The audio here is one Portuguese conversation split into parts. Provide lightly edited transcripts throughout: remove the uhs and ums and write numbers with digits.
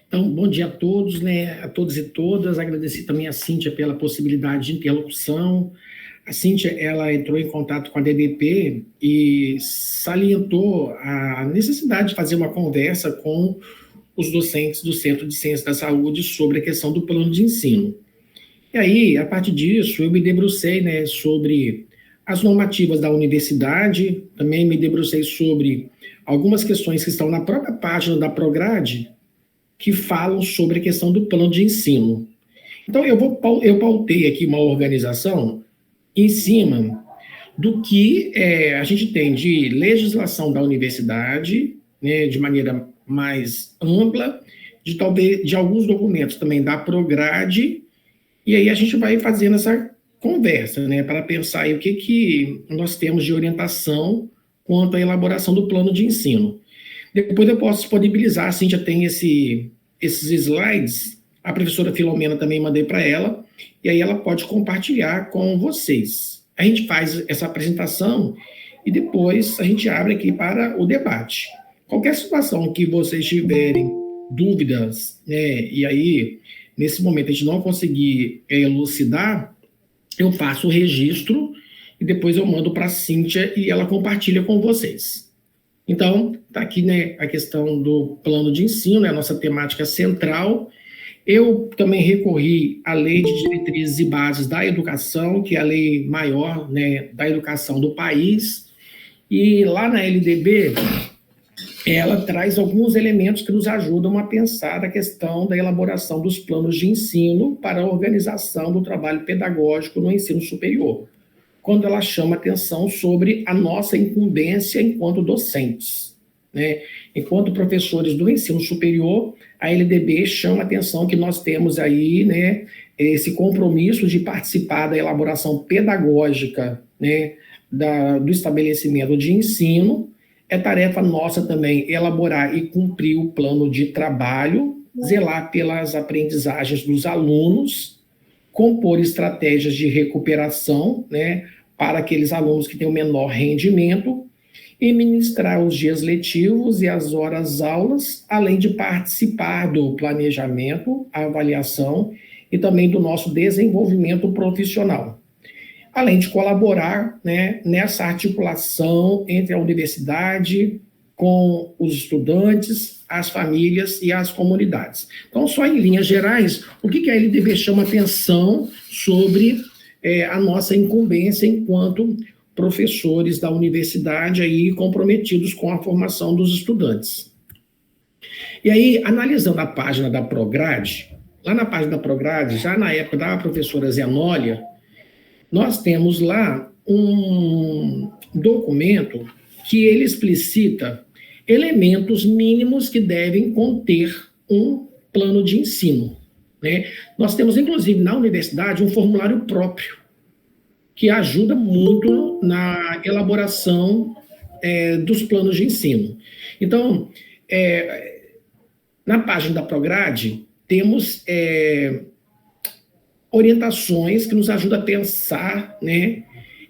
Então, bom dia a todos, né, a todos e todas. Agradecer também a Cíntia pela possibilidade de interlocução. A Cíntia, ela entrou em contato com a DDP e salientou a necessidade de fazer uma conversa com os docentes do Centro de Ciências da Saúde sobre a questão do plano de ensino. E aí, a partir disso, eu me debrucei, né, sobre as normativas da universidade, também me debrucei sobre algumas questões que estão na própria página da Prograde, que falam sobre a questão do plano de ensino. Então, eu pautei aqui uma organização em cima do que a gente tem de legislação da universidade, né, de maneira mais ampla, de talvez de alguns documentos também da Prograde, e aí a gente vai fazendo essa conversa, né, para pensar aí o que nós temos de orientação quanto à elaboração do plano de ensino. Depois eu posso disponibilizar, a Cíntia tem esses slides, a professora Filomena também mandei para ela, e aí ela pode compartilhar com vocês. A gente faz essa apresentação e depois a gente abre aqui para o debate. Qualquer situação que vocês tiverem dúvidas, né, e aí, nesse momento, a gente não conseguir elucidar, eu faço o registro e depois eu mando para a Cíntia e ela compartilha com vocês. Então, está aqui, né, a questão do plano de ensino, é a nossa temática central. Eu também recorri à Lei de Diretrizes e Bases da Educação, que é a lei maior, né, da educação do país, e lá na LDB, ela traz alguns elementos que nos ajudam a pensar a questão da elaboração dos planos de ensino para a organização do trabalho pedagógico no ensino superior, quando ela chama atenção sobre a nossa incumbência enquanto docentes, né? Enquanto professores do ensino superior, a LDB chama atenção que nós temos aí, né, esse compromisso de participar da elaboração pedagógica, né, do estabelecimento de ensino. É tarefa nossa também elaborar e cumprir o plano de trabalho, zelar pelas aprendizagens dos alunos, compor estratégias de recuperação, né, para aqueles alunos que têm o menor rendimento, e ministrar os dias letivos e as horas-aulas, além de participar do planejamento, avaliação e também do nosso desenvolvimento profissional, além de colaborar, né, nessa articulação entre a universidade com os estudantes, as famílias e as comunidades. Então, só em linhas gerais, o que a LDB chama atenção sobre a nossa incumbência enquanto professores da universidade aí comprometidos com a formação dos estudantes. E aí, analisando a página da Prograde, lá na página da Prograde, já na época da professora Zenólia, nós temos lá um documento que ele explicita elementos mínimos que devem conter um plano de ensino, né? Nós temos, inclusive, na universidade, um formulário próprio, que ajuda muito na elaboração dos planos de ensino. Então, na página da Prograde, temos orientações que nos ajudam a pensar, né,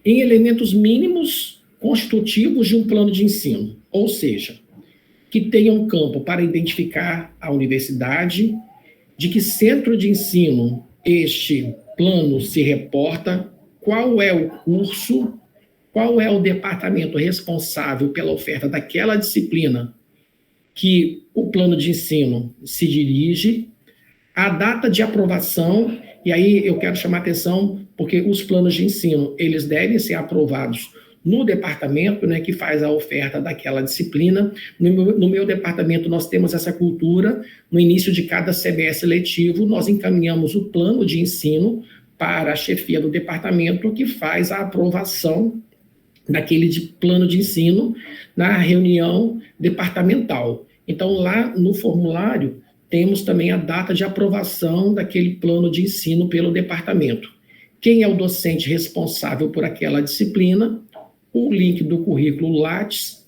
em elementos mínimos constitutivos de um plano de ensino, ou seja, que tenha um campo para identificar a universidade, de que centro de ensino este plano se reporta, qual é o curso, qual é o departamento responsável pela oferta daquela disciplina que o plano de ensino se dirige, a data de aprovação, e aí eu quero chamar atenção, porque os planos de ensino, eles devem ser aprovados no departamento, né, que faz a oferta daquela disciplina. No meu departamento, nós temos essa cultura. No início de cada semestre letivo, nós encaminhamos o plano de ensino para a chefia do departamento, que faz a aprovação daquele plano de ensino na reunião departamental. Então, lá no formulário, temos também a data de aprovação daquele plano de ensino pelo departamento. Quem é o docente responsável por aquela disciplina, o link do currículo Lattes,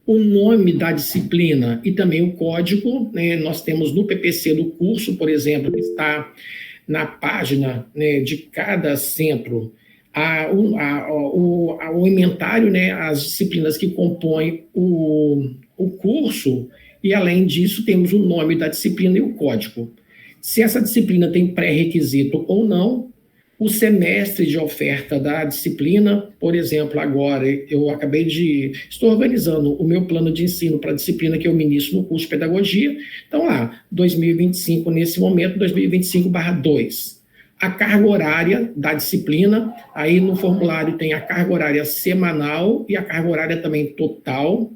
o nome da disciplina e também o código, né? Nós temos no PPC do curso, por exemplo, que está na página, né, de cada centro, o inventário, né, as disciplinas que compõem o curso, e, além disso, temos o nome da disciplina e o código. Se essa disciplina tem pré-requisito ou não, o semestre de oferta da disciplina, por exemplo, agora estou organizando o meu plano de ensino para a disciplina que eu ministro no curso de pedagogia. Então, lá, 2025, nesse momento, 2025/2. A carga horária da disciplina, aí no formulário tem a carga horária semanal e a carga horária também total.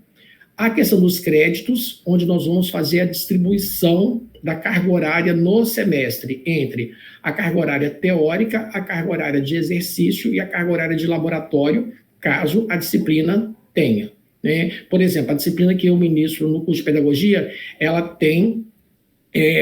A questão dos créditos, onde nós vamos fazer a distribuição da carga horária no semestre entre a carga horária teórica, a carga horária de exercício e a carga horária de laboratório, caso a disciplina tenha, né? Por exemplo, a disciplina que eu ministro no curso de pedagogia, ela tem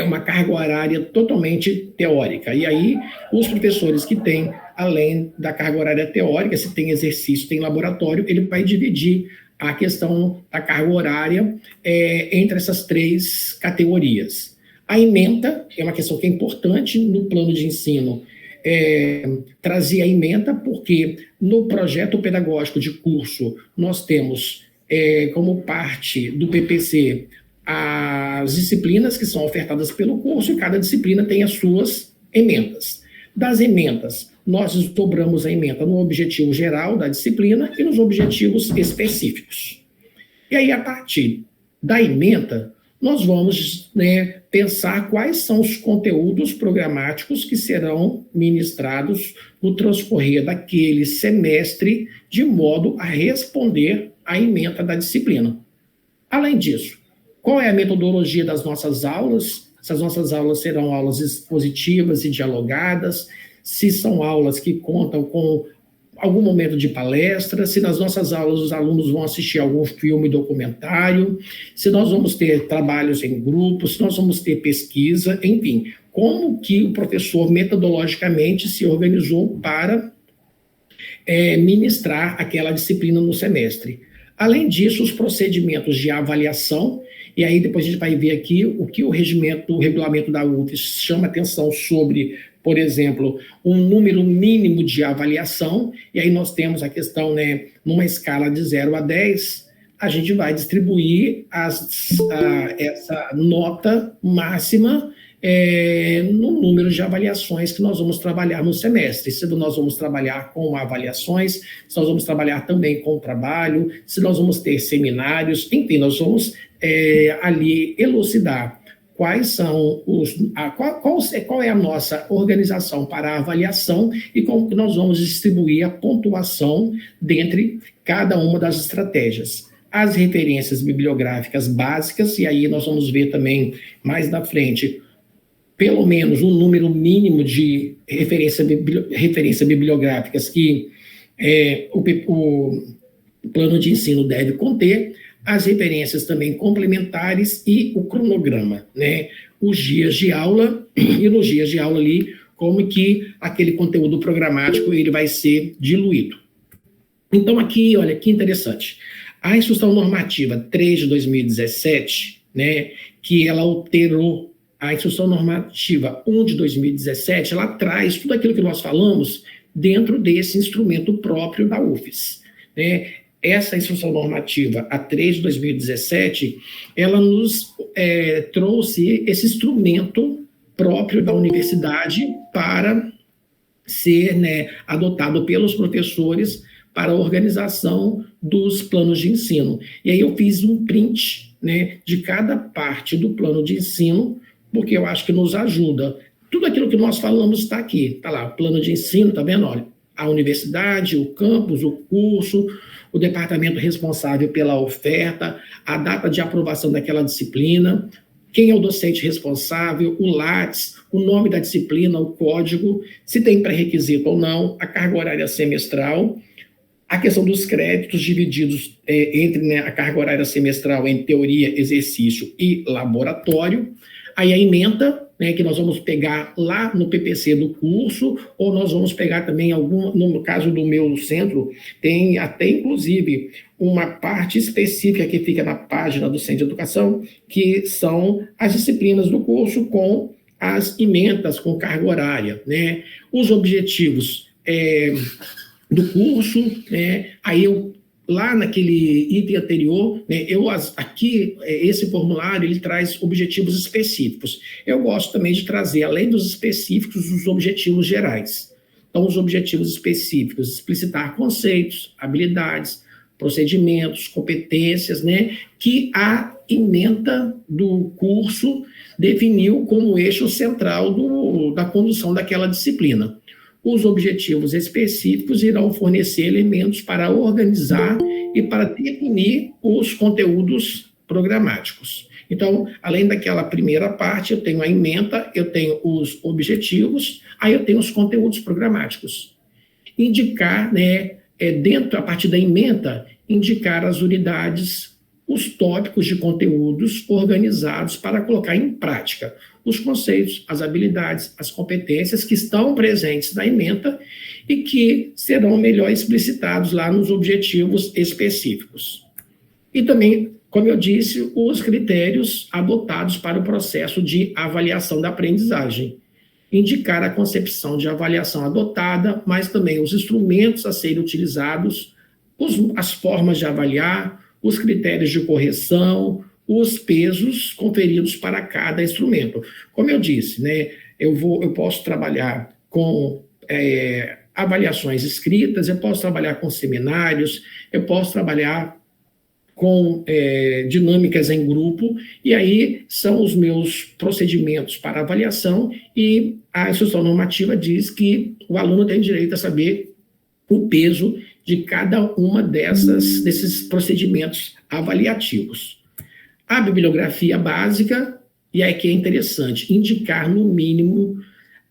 uma carga horária totalmente teórica. E aí, os professores que têm, além da carga horária teórica, se tem exercício, tem laboratório, ele vai dividir a questão da carga horária entre essas três categorias. A ementa é uma questão que é importante no plano de ensino, trazer a ementa, porque no projeto pedagógico de curso nós temos como parte do PPC as disciplinas que são ofertadas pelo curso e cada disciplina tem as suas ementas. Das ementas, nós dobramos a ementa no objetivo geral da disciplina e nos objetivos específicos. E aí, a partir da ementa, nós vamos pensar quais são os conteúdos programáticos que serão ministrados no transcorrer daquele semestre, de modo a responder à ementa da disciplina. Além disso, qual é a metodologia das nossas aulas? Se as nossas aulas serão aulas expositivas e dialogadas, se são aulas que contam com algum momento de palestra, se nas nossas aulas os alunos vão assistir algum filme documentário, se nós vamos ter trabalhos em grupo, se nós vamos ter pesquisa, enfim, como que o professor metodologicamente se organizou para ministrar aquela disciplina no semestre. Além disso, os procedimentos de avaliação, e aí depois a gente vai ver aqui o que o regulamento da UFES chama atenção sobre, por exemplo, um número mínimo de avaliação, e aí nós temos a questão, numa escala de 0 a 10, a gente vai distribuir essa nota máxima no número de avaliações que nós vamos trabalhar no semestre. Se nós vamos trabalhar com avaliações, se nós vamos trabalhar também com trabalho, se nós vamos ter seminários, enfim, nós vamos ali elucidar quais são qual é a nossa organização para a avaliação e como que nós vamos distribuir a pontuação dentre cada uma das estratégias. As referências bibliográficas básicas, e aí nós vamos ver também mais na frente, pelo menos um número mínimo de referências bibliográficas que o plano de ensino deve conter, as referências também complementares e o cronograma, os dias de aula, e nos dias de aula ali, como que aquele conteúdo programático ele vai ser diluído. Então aqui, olha, que interessante, a Instrução Normativa 3 de 2017, que ela alterou a Instrução Normativa 1 de 2017, ela traz tudo aquilo que nós falamos dentro desse instrumento próprio da UFES, Essa Instrução Normativa, a 3 de 2017, ela nos trouxe esse instrumento próprio da universidade para ser adotado pelos professores para a organização dos planos de ensino. E aí eu fiz um print de cada parte do plano de ensino, porque eu acho que nos ajuda. Tudo aquilo que nós falamos está aqui, está lá, o plano de ensino, está vendo? Olha, a universidade, o campus, o curso, o departamento responsável pela oferta, a data de aprovação daquela disciplina, quem é o docente responsável, o Lattes, o nome da disciplina, o código, se tem pré-requisito ou não, a carga horária semestral, a questão dos créditos divididos entre a carga horária semestral em teoria, exercício e laboratório, aí a ementa, que nós vamos pegar lá no PPC do curso, ou nós vamos pegar também no caso do meu centro, tem até inclusive uma parte específica que fica na página do Centro de Educação, que são as disciplinas do curso com as ementas, com carga horária, Os objetivos do curso, aí eu lá naquele item anterior, né, aqui, esse formulário, ele traz objetivos específicos. Eu gosto também de trazer, além dos específicos, os objetivos gerais. Então, os objetivos específicos, explicitar conceitos, habilidades, procedimentos, competências, né, que a ementa do curso definiu como eixo central da condução daquela disciplina. Os objetivos específicos irão fornecer elementos para organizar e para definir os conteúdos programáticos. Então, além daquela primeira parte, eu tenho a ementa, eu tenho os objetivos, aí eu tenho os conteúdos programáticos. Indicar, né, a partir da ementa, indicar as unidades, os tópicos de conteúdos organizados para colocar em prática os conceitos, as habilidades, as competências que estão presentes na ementa e que serão melhor explicitados lá nos objetivos específicos. E também, como eu disse, os critérios adotados para o processo de avaliação da aprendizagem. Indicar a concepção de avaliação adotada, mas também os instrumentos a serem utilizados, as formas de avaliar, os critérios de correção, os pesos conferidos para cada instrumento. Como eu disse, né, eu posso trabalhar com avaliações escritas, eu posso trabalhar com seminários, eu posso trabalhar com dinâmicas em grupo, e aí são os meus procedimentos para avaliação, e a instrução normativa diz que o aluno tem direito a saber o peso de cada uma desses procedimentos avaliativos. A bibliografia básica, e aí que é interessante, indicar no mínimo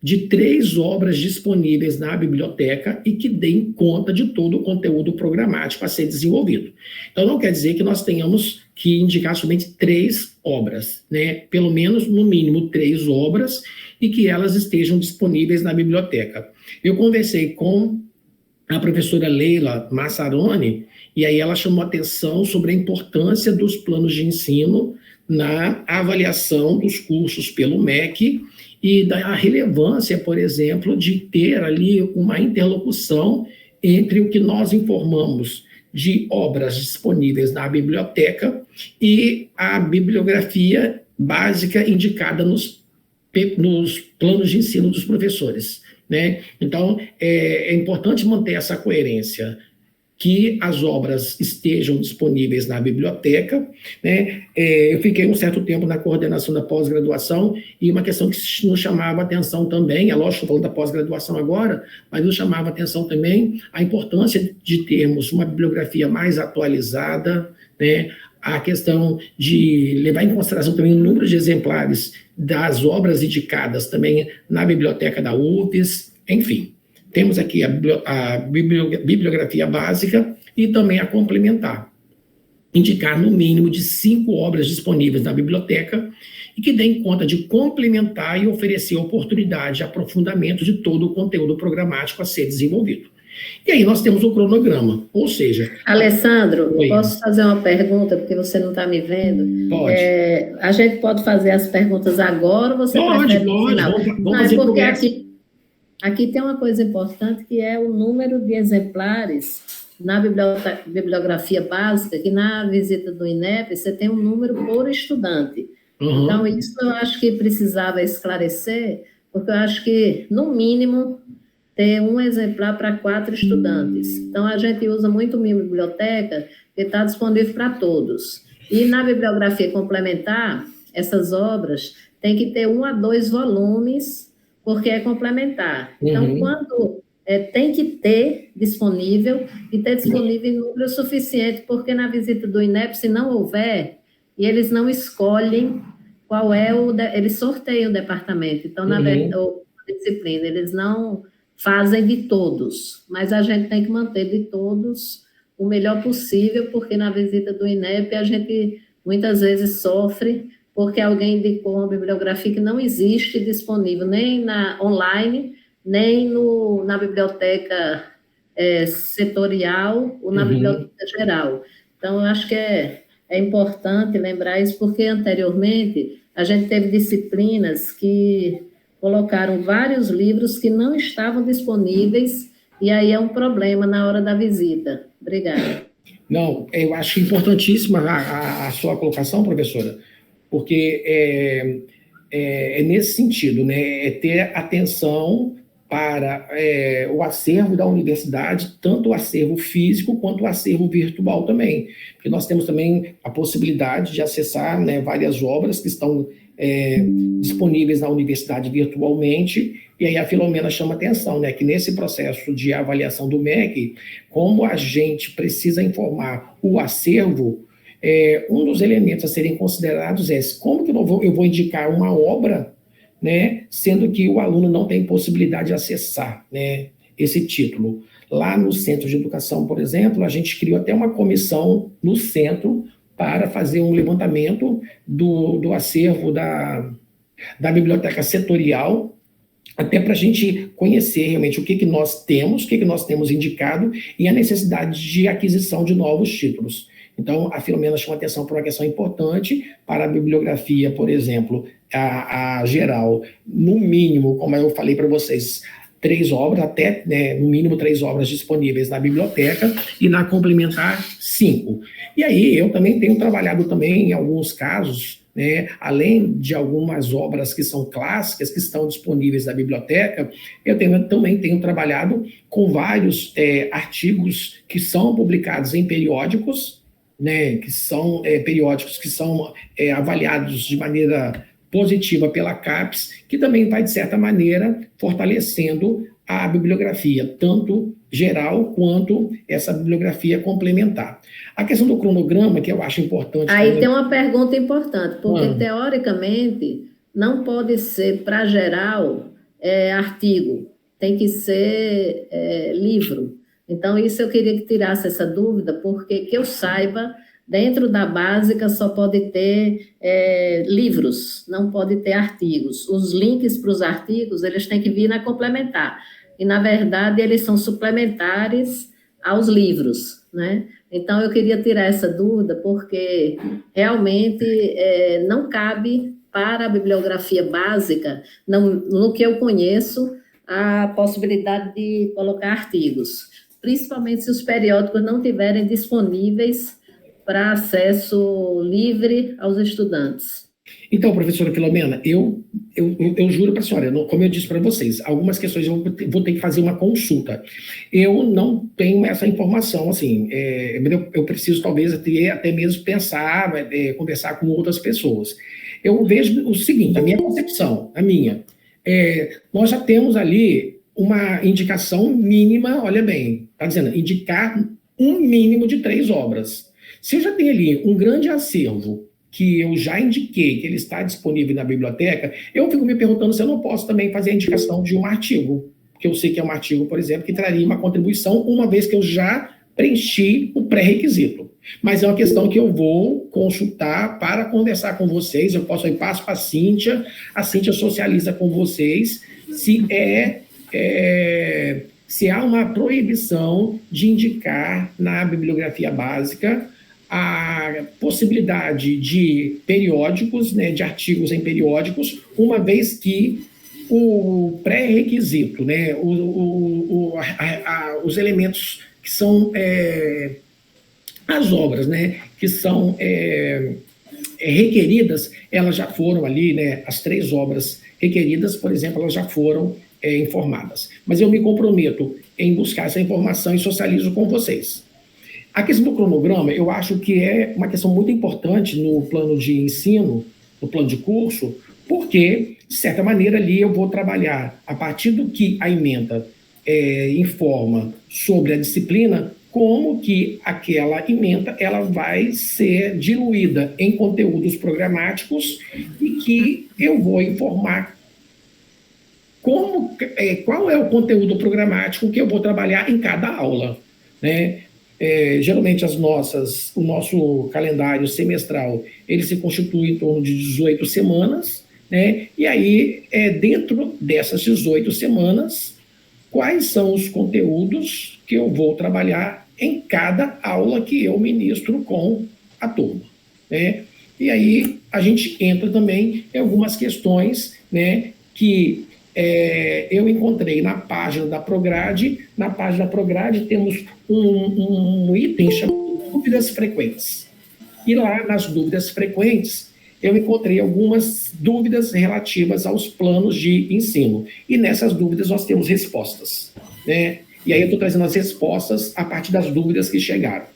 de 3 obras disponíveis na biblioteca e que deem conta de todo o conteúdo programático a ser desenvolvido. Então, não quer dizer que nós tenhamos que indicar somente 3 obras, né? Pelo menos, no mínimo, 3 obras e que elas estejam disponíveis na biblioteca. Eu conversei com a professora Leila Massaroni, e aí ela chamou atenção sobre a importância dos planos de ensino na avaliação dos cursos pelo MEC e da relevância, por exemplo, de ter ali uma interlocução entre o que nós informamos de obras disponíveis na biblioteca e a bibliografia básica indicada nos planos de ensino dos professores, né? Então, é importante manter essa coerência, que as obras estejam disponíveis na biblioteca, né? Eu fiquei um certo tempo na coordenação da pós-graduação, e uma questão que nos chamava atenção também, é lógico, estou falando da pós-graduação agora, mas nos chamava atenção também a importância de termos uma bibliografia mais atualizada, né? A questão de levar em consideração também o número de exemplares das obras indicadas também na biblioteca da UFES, enfim. Temos aqui a bibliografia básica e também a complementar. Indicar no mínimo de 5 obras disponíveis na biblioteca e que deem conta de complementar e oferecer oportunidade de aprofundamento de todo o conteúdo programático a ser desenvolvido. E aí nós temos o cronograma, ou seja... Alessandro, posso fazer uma pergunta, porque você não está me vendo? Pode. A gente pode fazer as perguntas agora ou você prefere no final? Vamos fazer porque aqui tem uma coisa importante, que é o número de exemplares na bibliografia básica, que na visita do INEP você tem um número por estudante. Uhum. Então, isso eu acho que precisava esclarecer, porque eu acho que, no mínimo, ter um exemplar para 4 estudantes. Então, a gente usa muito Minha Biblioteca, que está disponível para todos. E na bibliografia complementar, essas obras têm que ter 1 a 2 volumes, porque é complementar. Então, quando tem que ter disponível, e ter disponível em número suficiente, porque na visita do INEP, se não houver, e eles não escolhem qual é eles sorteiam o departamento. Então, na disciplina, eles não fazem de todos, mas a gente tem que manter de todos o melhor possível, porque na visita do INEP a gente muitas vezes sofre porque alguém indicou uma bibliografia que não existe disponível nem online, nem na biblioteca setorial ou na biblioteca geral. Então, eu acho que é importante lembrar isso, porque anteriormente a gente teve disciplinas que colocaram vários livros que não estavam disponíveis, e aí é um problema na hora da visita. Obrigada. Não, eu acho importantíssima a sua colocação, professora, porque é nesse sentido, né? É ter atenção para o acervo da universidade, tanto o acervo físico quanto o acervo virtual também. Porque nós temos também a possibilidade de acessar, né, várias obras que estão disponíveis na universidade virtualmente, e aí a Filomena chama atenção, né, que nesse processo de avaliação do MEC, como a gente precisa informar o acervo, um dos elementos a serem considerados é como que eu vou indicar uma obra, né, sendo que o aluno não tem possibilidade de acessar, né, esse título. Lá no Centro de Educação, por exemplo, a gente criou até uma comissão no centro para fazer um levantamento do acervo da biblioteca setorial, até para a gente conhecer realmente o que nós temos, o que nós temos indicado e a necessidade de aquisição de novos títulos. Então, a Filomena chama atenção para uma questão importante para a bibliografia, por exemplo, a geral, no mínimo, como eu falei para vocês, 3 obras, até, né, no mínimo 3 obras disponíveis na biblioteca, e na complementar 5. E aí eu também tenho trabalhado também em alguns casos, né, além de algumas obras que são clássicas, que estão disponíveis na biblioteca, eu também tenho trabalhado com vários artigos que são publicados em periódicos, né, que são periódicos que são avaliados de maneira positiva pela CAPES, que também vai, de certa maneira, fortalecendo a bibliografia, tanto geral quanto essa bibliografia complementar. A questão do cronograma, que eu acho importante... Aí também... tem uma pergunta importante, porque, teoricamente, não pode ser, para geral, artigo, tem que ser livro. Então, isso eu queria que tirasse essa dúvida, porque, que eu saiba, dentro da básica só pode ter livros, não pode ter artigos. Os links para os artigos, eles têm que vir na complementar. E, na verdade, eles são suplementares aos livros, né? Então, eu queria tirar essa dúvida, porque realmente não cabe para a bibliografia básica, no que eu conheço, a possibilidade de colocar artigos, principalmente se os periódicos não estiverem disponíveis para acesso livre aos estudantes. Então, professora Filomena, eu juro para a senhora, como eu disse para vocês, algumas questões eu vou ter que fazer uma consulta. Eu não tenho essa informação, assim, eu preciso talvez até mesmo pensar, conversar com outras pessoas. Eu vejo o seguinte, a minha concepção, nós já temos ali uma indicação mínima, olha bem, está dizendo, indicar um mínimo de 3 obras. Se eu já tenho ali um grande acervo que eu já indiquei que ele está disponível na biblioteca, eu fico me perguntando se eu não posso também fazer a indicação de um artigo, que eu sei que é um artigo, por exemplo, que traria uma contribuição, uma vez que eu já preenchi o pré-requisito. Mas é uma questão que eu vou consultar para conversar com vocês, eu passo para a Cíntia socializa com vocês se há uma proibição de indicar na bibliografia básica a possibilidade de periódicos, né, de artigos em periódicos, uma vez que o pré-requisito, né, os elementos que são as obras, né, que são requeridas, elas já foram ali, né, as 3 obras requeridas, por exemplo, elas já foram informadas. Mas eu me comprometo em buscar essa informação e socializo com vocês. A questão do cronograma, eu acho que é uma questão muito importante no plano de ensino, no plano de curso, porque, de certa maneira, ali eu vou trabalhar, a partir do que a ementa informa sobre a disciplina, como que aquela ementa ela vai ser diluída em conteúdos programáticos e que eu vou informar qual é o conteúdo programático que eu vou trabalhar em cada aula, né? Geralmente o nosso calendário semestral, ele se constitui em torno de 18 semanas, né? E aí, dentro dessas 18 semanas, quais são os conteúdos que eu vou trabalhar em cada aula que eu ministro com a turma, né? E aí a gente entra também em algumas questões, né, que eu encontrei na página da Prograde. Na página da Prograde temos um item chamado dúvidas frequentes. E lá, nas dúvidas frequentes, eu encontrei algumas dúvidas relativas aos planos de ensino. E nessas dúvidas nós temos respostas, né? E aí eu estou trazendo as respostas a partir das dúvidas que chegaram.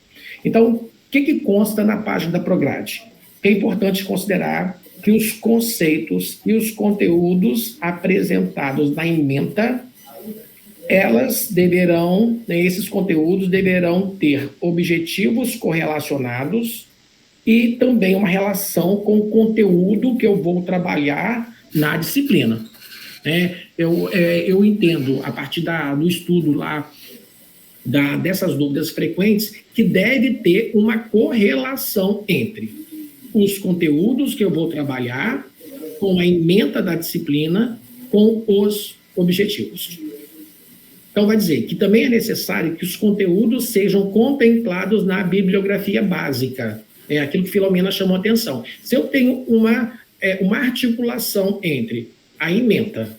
Então, o que consta na página da Prograde? É importante considerar que os conceitos e os conteúdos apresentados na ementa, esses conteúdos deverão ter objetivos correlacionados e também uma relação com o conteúdo que eu vou trabalhar na disciplina. Eu entendo, a partir do estudo lá, dessas dúvidas frequentes, que deve ter uma correlação entre os conteúdos que eu vou trabalhar com a ementa da disciplina, com os objetivos. Então, vai dizer que também é necessário que os conteúdos sejam contemplados na bibliografia básica. É aquilo que Filomena chamou a atenção. Se eu tenho uma articulação entre a ementa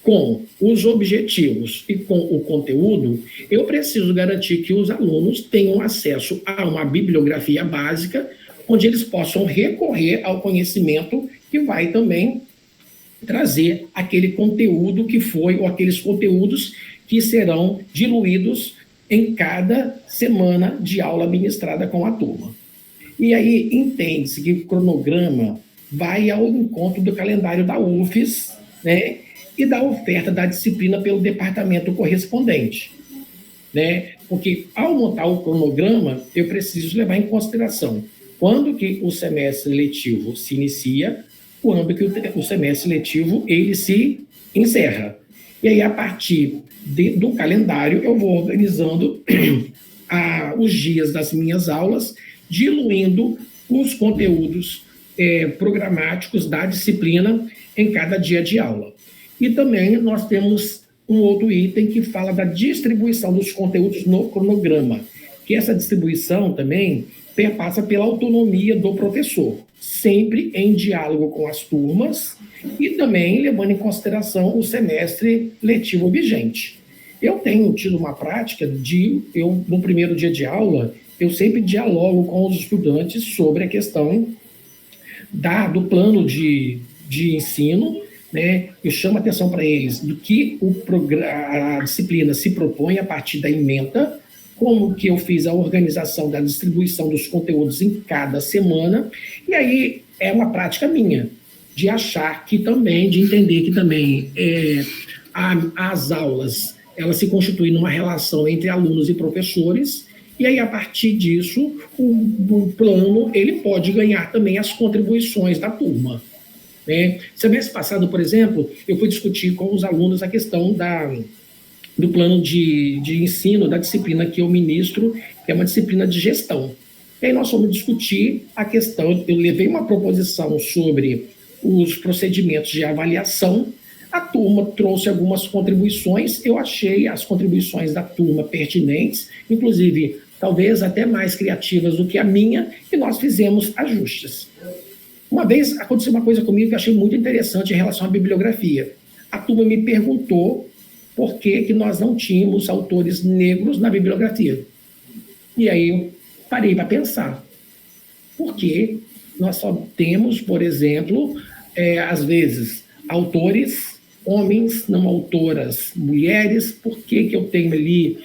com os objetivos e com o conteúdo, eu preciso garantir que os alunos tenham acesso a uma bibliografia básica, onde eles possam recorrer ao conhecimento que vai também trazer aquele conteúdo que foi, ou aqueles conteúdos que serão diluídos em cada semana de aula ministrada com a turma. E aí entende-se que o cronograma vai ao encontro do calendário da UFES, né, e da oferta da disciplina pelo departamento correspondente, né? Porque ao montar o cronograma, eu preciso levar em consideração quando que o semestre letivo se inicia, quando que o semestre letivo ele se encerra. E aí, a partir do calendário, eu vou organizando os dias das minhas aulas, diluindo os conteúdos programáticos da disciplina em cada dia de aula. E também nós temos um outro item que fala da distribuição dos conteúdos no cronograma, que essa distribuição também passa pela autonomia do professor, sempre em diálogo com as turmas e também levando em consideração o semestre letivo vigente. Eu tenho tido uma prática no primeiro dia de aula, eu sempre dialogo com os estudantes sobre a questão do plano de ensino, né? Eu chamo a atenção para eles do que a disciplina se propõe a partir da ementa, como que eu fiz a organização da distribuição dos conteúdos em cada semana, e aí é uma prática minha, de achar que também, de entender que também as aulas, elas se constituem numa relação entre alunos e professores, e aí a partir disso, o plano, ele pode ganhar também as contribuições da turma. Né? Semestre passado, por exemplo, eu fui discutir com os alunos a questão do plano de ensino, da disciplina que eu ministro, que é uma disciplina de gestão. E aí nós fomos discutir a questão, eu levei uma proposição sobre os procedimentos de avaliação, a turma trouxe algumas contribuições, eu achei as contribuições da turma pertinentes, inclusive talvez até mais criativas do que a minha, e nós fizemos ajustes. Uma vez aconteceu uma coisa comigo que eu achei muito interessante em relação à bibliografia. A turma me perguntou por que nós não tínhamos autores negros na bibliografia. E aí eu parei para pensar. Por que nós só temos, por exemplo, às vezes, autores homens, não autoras mulheres? Por que eu tenho ali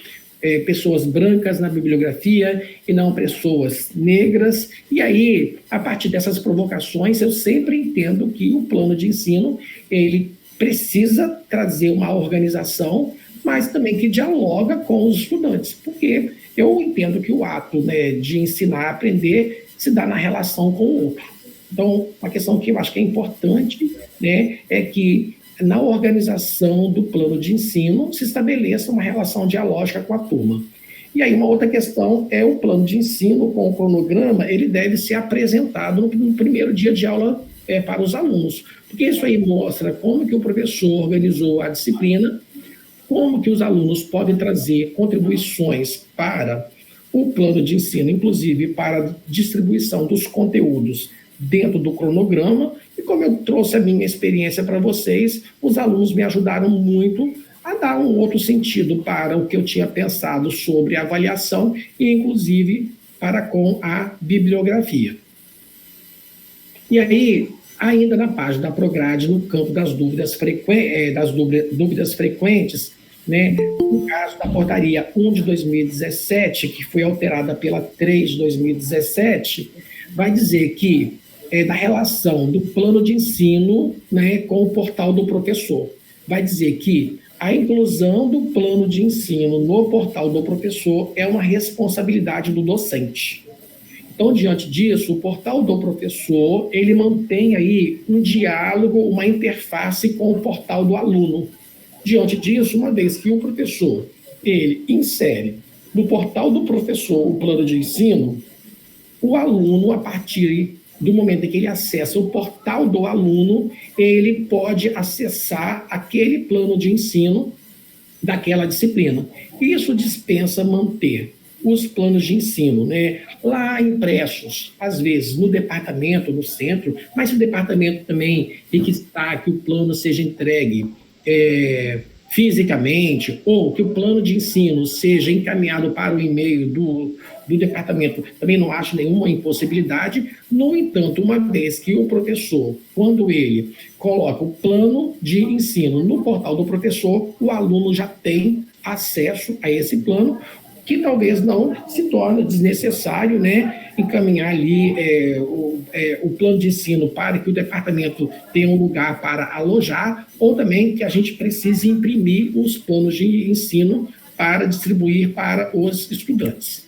pessoas brancas na bibliografia e não pessoas negras? E aí, a partir dessas provocações, eu sempre entendo que o plano de ensino, ele precisa trazer uma organização, mas também que dialoga com os estudantes, porque eu entendo que o ato, né, de ensinar, aprender, se dá na relação com o outro. Então, uma questão que eu acho que é importante, né, é que na organização do plano de ensino se estabeleça uma relação dialógica com a turma. E aí uma outra questão é o plano de ensino com o cronograma, ele deve ser apresentado no primeiro dia de aula para os alunos, porque isso aí mostra como que o professor organizou a disciplina, como que os alunos podem trazer contribuições para o plano de ensino, inclusive para a distribuição dos conteúdos dentro do cronograma, e como eu trouxe a minha experiência para vocês, os alunos me ajudaram muito a dar um outro sentido para o que eu tinha pensado sobre avaliação e, inclusive, para com a bibliografia. E aí, ainda na página da Prograde, no campo das dúvidas frequentes, né, no caso da portaria 1 de 2017, que foi alterada pela 3 de 2017, vai dizer que da relação do plano de ensino, né, com o portal do professor. Vai dizer que a inclusão do plano de ensino no portal do professor é uma responsabilidade do docente. Então, diante disso, o portal do professor, ele mantém aí um diálogo, uma interface com o portal do aluno. Diante disso, uma vez que o professor, ele insere no portal do professor o plano de ensino, o aluno, a partir do momento em que ele acessa o portal do aluno, ele pode acessar aquele plano de ensino daquela disciplina. Isso dispensa manter os planos de ensino, né, lá impressos, às vezes no departamento, no centro, mas se o departamento também requisitar que o plano seja entregue fisicamente, ou que o plano de ensino seja encaminhado para o e-mail do departamento, também não acho nenhuma impossibilidade. No entanto, uma vez que o professor, quando ele coloca o plano de ensino no portal do professor, o aluno já tem acesso a esse plano, que talvez não se torne desnecessário, né, encaminhar ali o plano de ensino para que o departamento tenha um lugar para alojar, ou também que a gente precise imprimir os planos de ensino para distribuir para os estudantes.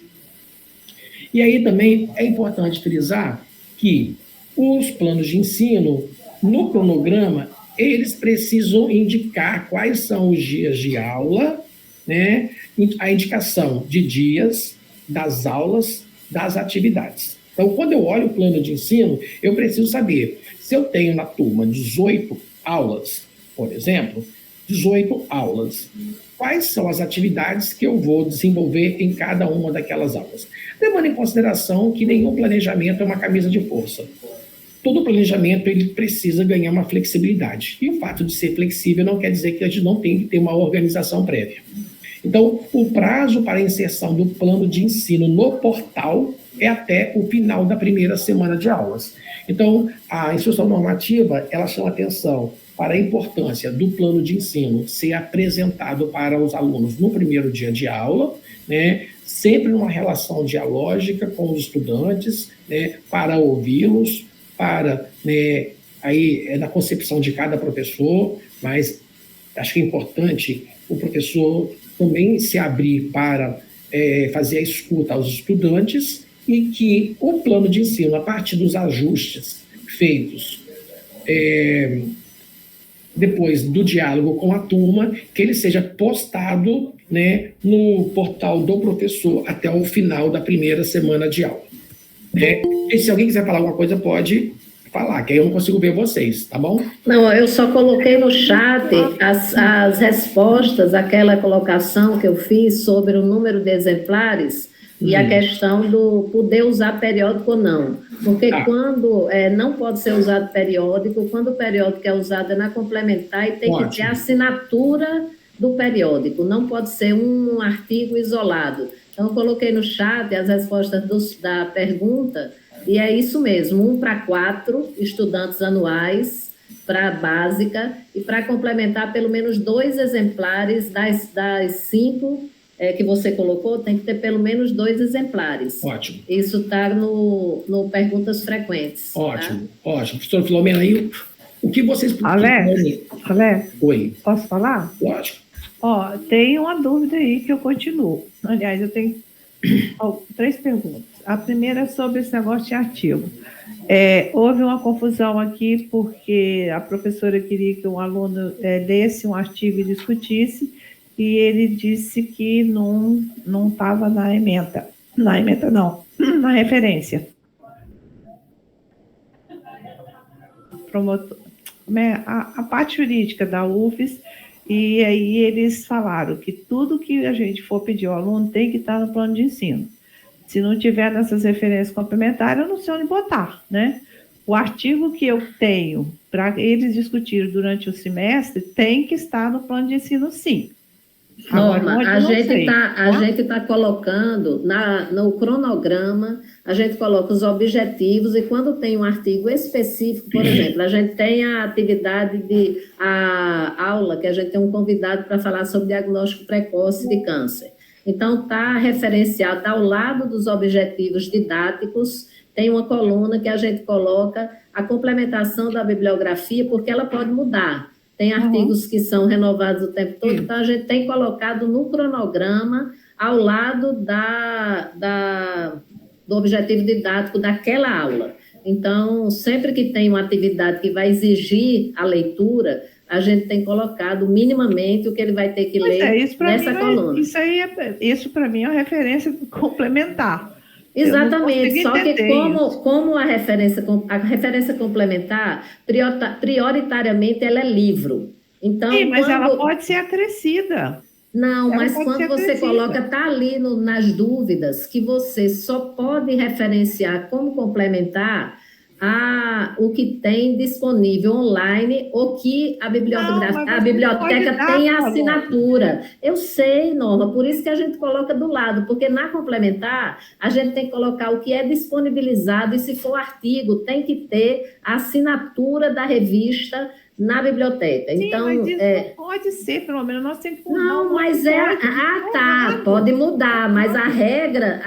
E aí também é importante frisar que os planos de ensino, no cronograma, eles precisam indicar quais são os dias de aula, né, a indicação de dias, das aulas, das atividades. Então, quando eu olho o plano de ensino, eu preciso saber se eu tenho na turma 18 aulas, por exemplo, 18 aulas. Quais são as atividades que eu vou desenvolver em cada uma daquelas aulas? Levando em consideração que nenhum planejamento é uma camisa de força. Todo planejamento ele precisa ganhar uma flexibilidade. E o fato de ser flexível não quer dizer que a gente não tem que ter uma organização prévia. Então, o prazo para a inserção do plano de ensino no portal é até o final da primeira semana de aulas. Então, a instrução normativa, ela chama atenção para a importância do plano de ensino ser apresentado para os alunos no primeiro dia de aula, né, sempre numa relação dialógica com os estudantes, né, para ouvi-los, para, né, aí na concepção de cada professor, mas acho que é importante o professor também se abrir para fazer a escuta aos estudantes e que o plano de ensino, a partir dos ajustes feitos depois do diálogo com a turma, que ele seja postado, né, no portal do professor até o final da primeira semana de aula. E se alguém quiser falar alguma coisa, pode falar, que aí eu não consigo ver vocês, tá bom? Não, eu só coloquei no chat as respostas àquela colocação que eu fiz sobre o número de exemplares e a questão do poder usar periódico ou não. Porque quando não pode ser usado periódico, quando o periódico é usado é na complementar e tem que ter a assinatura do periódico, não pode ser um artigo isolado. Então, eu coloquei no chat as respostas da pergunta, e é isso mesmo, 1 para 4 estudantes anuais para a básica, e para complementar, pelo menos 2 exemplares das 5 que você colocou, tem que ter pelo menos 2 exemplares. Ótimo. Isso está no Perguntas Frequentes. Ótimo, tá? Ótimo. Professor Filomena, aí, o que vocês... Alé, Oi. Posso falar? Lógico. Tem uma dúvida aí que eu continuo. Aliás, eu tenho 3 perguntas. A primeira é sobre esse negócio de artigo. Houve uma confusão aqui porque a professora queria que um aluno lesse um artigo e discutisse, e ele disse que não estava na ementa. Na ementa, não, na referência. A parte jurídica da UFES, e aí eles falaram que tudo que a gente for pedir ao aluno tem que estar no plano de ensino. Se não tiver nessas referências complementares, eu não sei onde botar, né? O artigo que eu tenho para eles discutirem durante o semestre tem que estar no plano de ensino, sim. Norma, a gente tá colocando no cronograma, a gente coloca os objetivos e quando tem um artigo específico, por exemplo, a gente tem a atividade a aula, que a gente tem um convidado para falar sobre diagnóstico precoce de câncer. Então, está referenciado ao lado dos objetivos didáticos, tem uma coluna que a gente coloca a complementação da bibliografia, porque ela pode mudar. Tem artigos que são renovados o tempo todo, então a gente tem colocado no cronograma, ao lado do objetivo didático daquela aula. Então, sempre que tem uma atividade que vai exigir a leitura, a gente tem colocado minimamente o que ele vai ter que ler nessa coluna. Isso para mim é uma referência complementar. Exatamente, só que como a referência complementar, prioritariamente ela é livro. Então, sim, mas ela pode ser acrescida. Não, mas quando você coloca, está ali nas dúvidas, que você só pode referenciar como complementar o que tem disponível online ou que a biblioteca tem a assinatura. Eu sei, Norma, por isso que a gente coloca do lado, porque na complementar a gente tem que colocar o que é disponibilizado e se for artigo, tem que ter a assinatura da revista na biblioteca. Sim, então, mas isso não pode ser, pelo menos nós temos que mudar. Não, mas pode mudar, mas a regra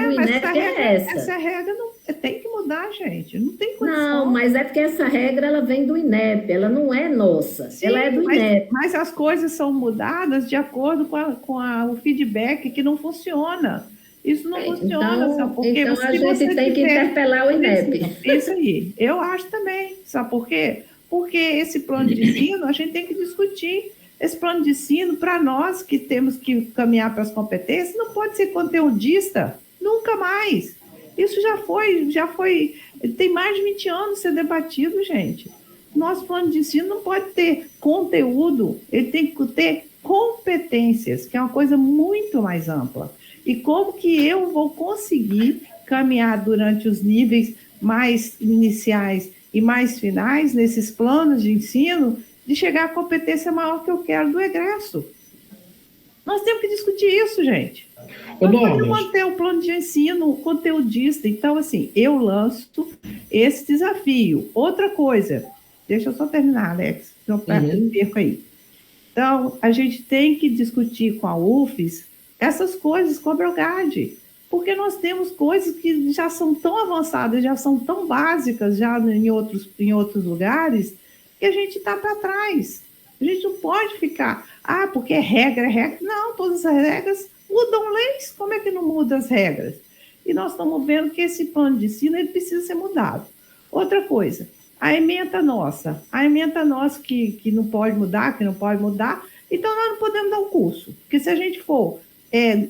do INEP é essa. Essa regra não tem que mudar, gente, não tem condição. Não, mas é porque essa regra ela vem do INEP, ela não é nossa, sim, ela é do INEP. Mas as coisas são mudadas de acordo com o feedback que não funciona. Isso não funciona, sabe? Porque então a gente tem que interpelar o INEP. Isso aí, eu acho também, sabe por quê? Porque esse plano de ensino, a gente tem que discutir. Esse plano de ensino, para nós que temos que caminhar para as competências, não pode ser conteudista, nunca mais. Isso já foi, tem mais de 20 anos ser debatido, gente. Nosso plano de ensino não pode ter conteúdo, ele tem que ter competências, que é uma coisa muito mais ampla. E como que eu vou conseguir caminhar durante os níveis mais iniciais e mais finais, nesses planos de ensino, de chegar à competência maior que eu quero do egresso. Nós temos que discutir isso, gente. Nós podemos manter o plano de ensino conteudista. Então, assim, eu lanço esse desafio. Outra coisa, deixa eu só terminar, Alex, não perco aí. Então, a gente tem que discutir com a UFES essas coisas com a Brogade, porque nós temos coisas que já são tão avançadas, já são tão básicas já em outros lugares, que a gente está para trás. A gente não pode ficar, porque é regra. Não, todas as regras mudam leis. Como é que não muda as regras? E nós estamos vendo que esse plano de ensino ele precisa ser mudado. Outra coisa, a ementa nossa que não pode mudar, então nós não podemos dar o curso. Porque se a gente for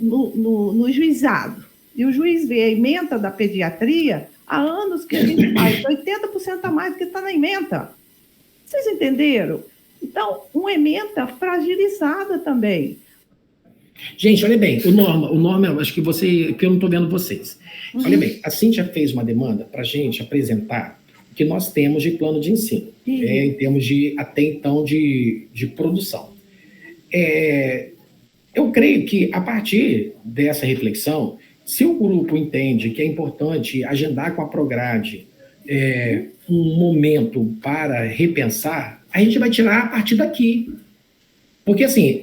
no juizado, e o juiz vê a ementa da pediatria, há anos que a gente faz 80% a mais do que está na ementa. Vocês entenderam? Então, uma ementa fragilizada também. Gente, olha bem, o Norma, acho que eu não estou vendo vocês. Olha bem, a Cíntia fez uma demanda para a gente apresentar o que nós temos de plano de ensino, em termos até então, de produção. Eu creio que, a partir dessa reflexão, se o grupo entende que é importante agendar com a Prograde um momento para repensar, a gente vai tirar a partir daqui. Porque, assim,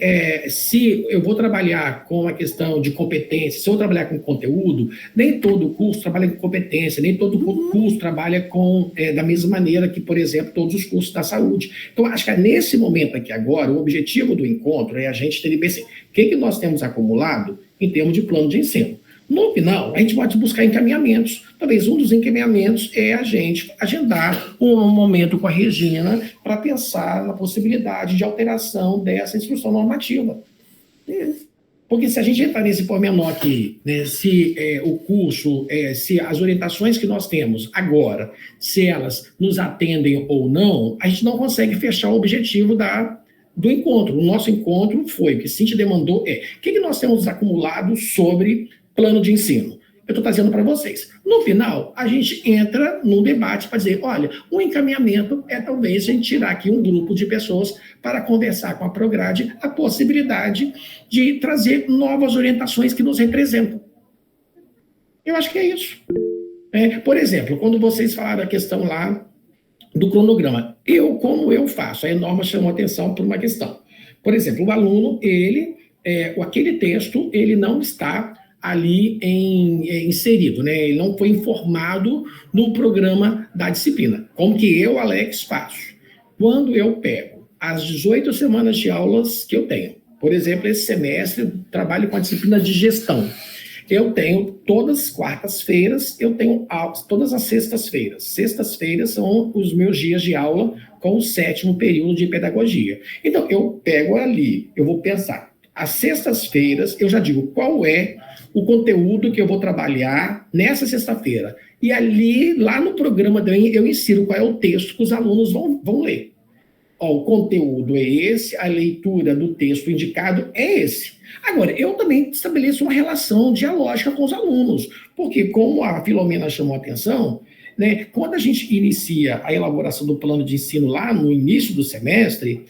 se eu vou trabalhar com a questão de competência, se eu trabalhar com conteúdo, nem todo curso trabalha com competência, nem todo curso trabalha da mesma maneira que, por exemplo, todos os cursos da saúde. Então, acho que nesse momento aqui agora, o objetivo do encontro é a gente ter assim, o que nós temos acumulado em termos de plano de ensino. No final, a gente pode buscar encaminhamentos. Talvez um dos encaminhamentos é a gente agendar um momento com a Regina para pensar na possibilidade de alteração dessa instrução normativa. Porque se a gente entrar nesse pormenor aqui, né, se o curso, se as orientações que nós temos agora, se elas nos atendem ou não, a gente não consegue fechar o objetivo do encontro. O nosso encontro foi, o que Cíntia demandou o que nós temos acumulado sobre plano de ensino. eu estou trazendo para vocês. No final, a gente entra num debate para dizer, olha, o encaminhamento é talvez a gente tirar aqui um grupo de pessoas para conversar com a Prograde a possibilidade de trazer novas orientações que nos representam. Eu acho que é isso. Por exemplo, quando vocês falaram a questão lá do cronograma, como eu faço? A Norma chamou atenção por uma questão. Por exemplo, o aluno, aquele texto, ele não está ali inserido, né? Ele não foi informado no programa da disciplina. Como que eu, Alex, faço? Quando eu pego as 18 semanas de aulas que eu tenho, por exemplo, esse semestre eu trabalho com a disciplina de gestão. Eu tenho todas as quartas-feiras, eu tenho aulas, todas as sextas-feiras. Sextas-feiras são os meus dias de aula com o 7º período de pedagogia. Então, eu pego ali, eu vou pensar. Às sextas-feiras, eu já digo qual é o conteúdo que eu vou trabalhar nessa sexta-feira. E ali, lá no programa também, eu insiro qual é o texto que os alunos vão ler. O conteúdo é esse, a leitura do texto indicado é esse. Agora, eu também estabeleço uma relação dialógica com os alunos, porque, como a Filomena chamou a atenção, né, quando a gente inicia a elaboração do plano de ensino lá no início do semestre,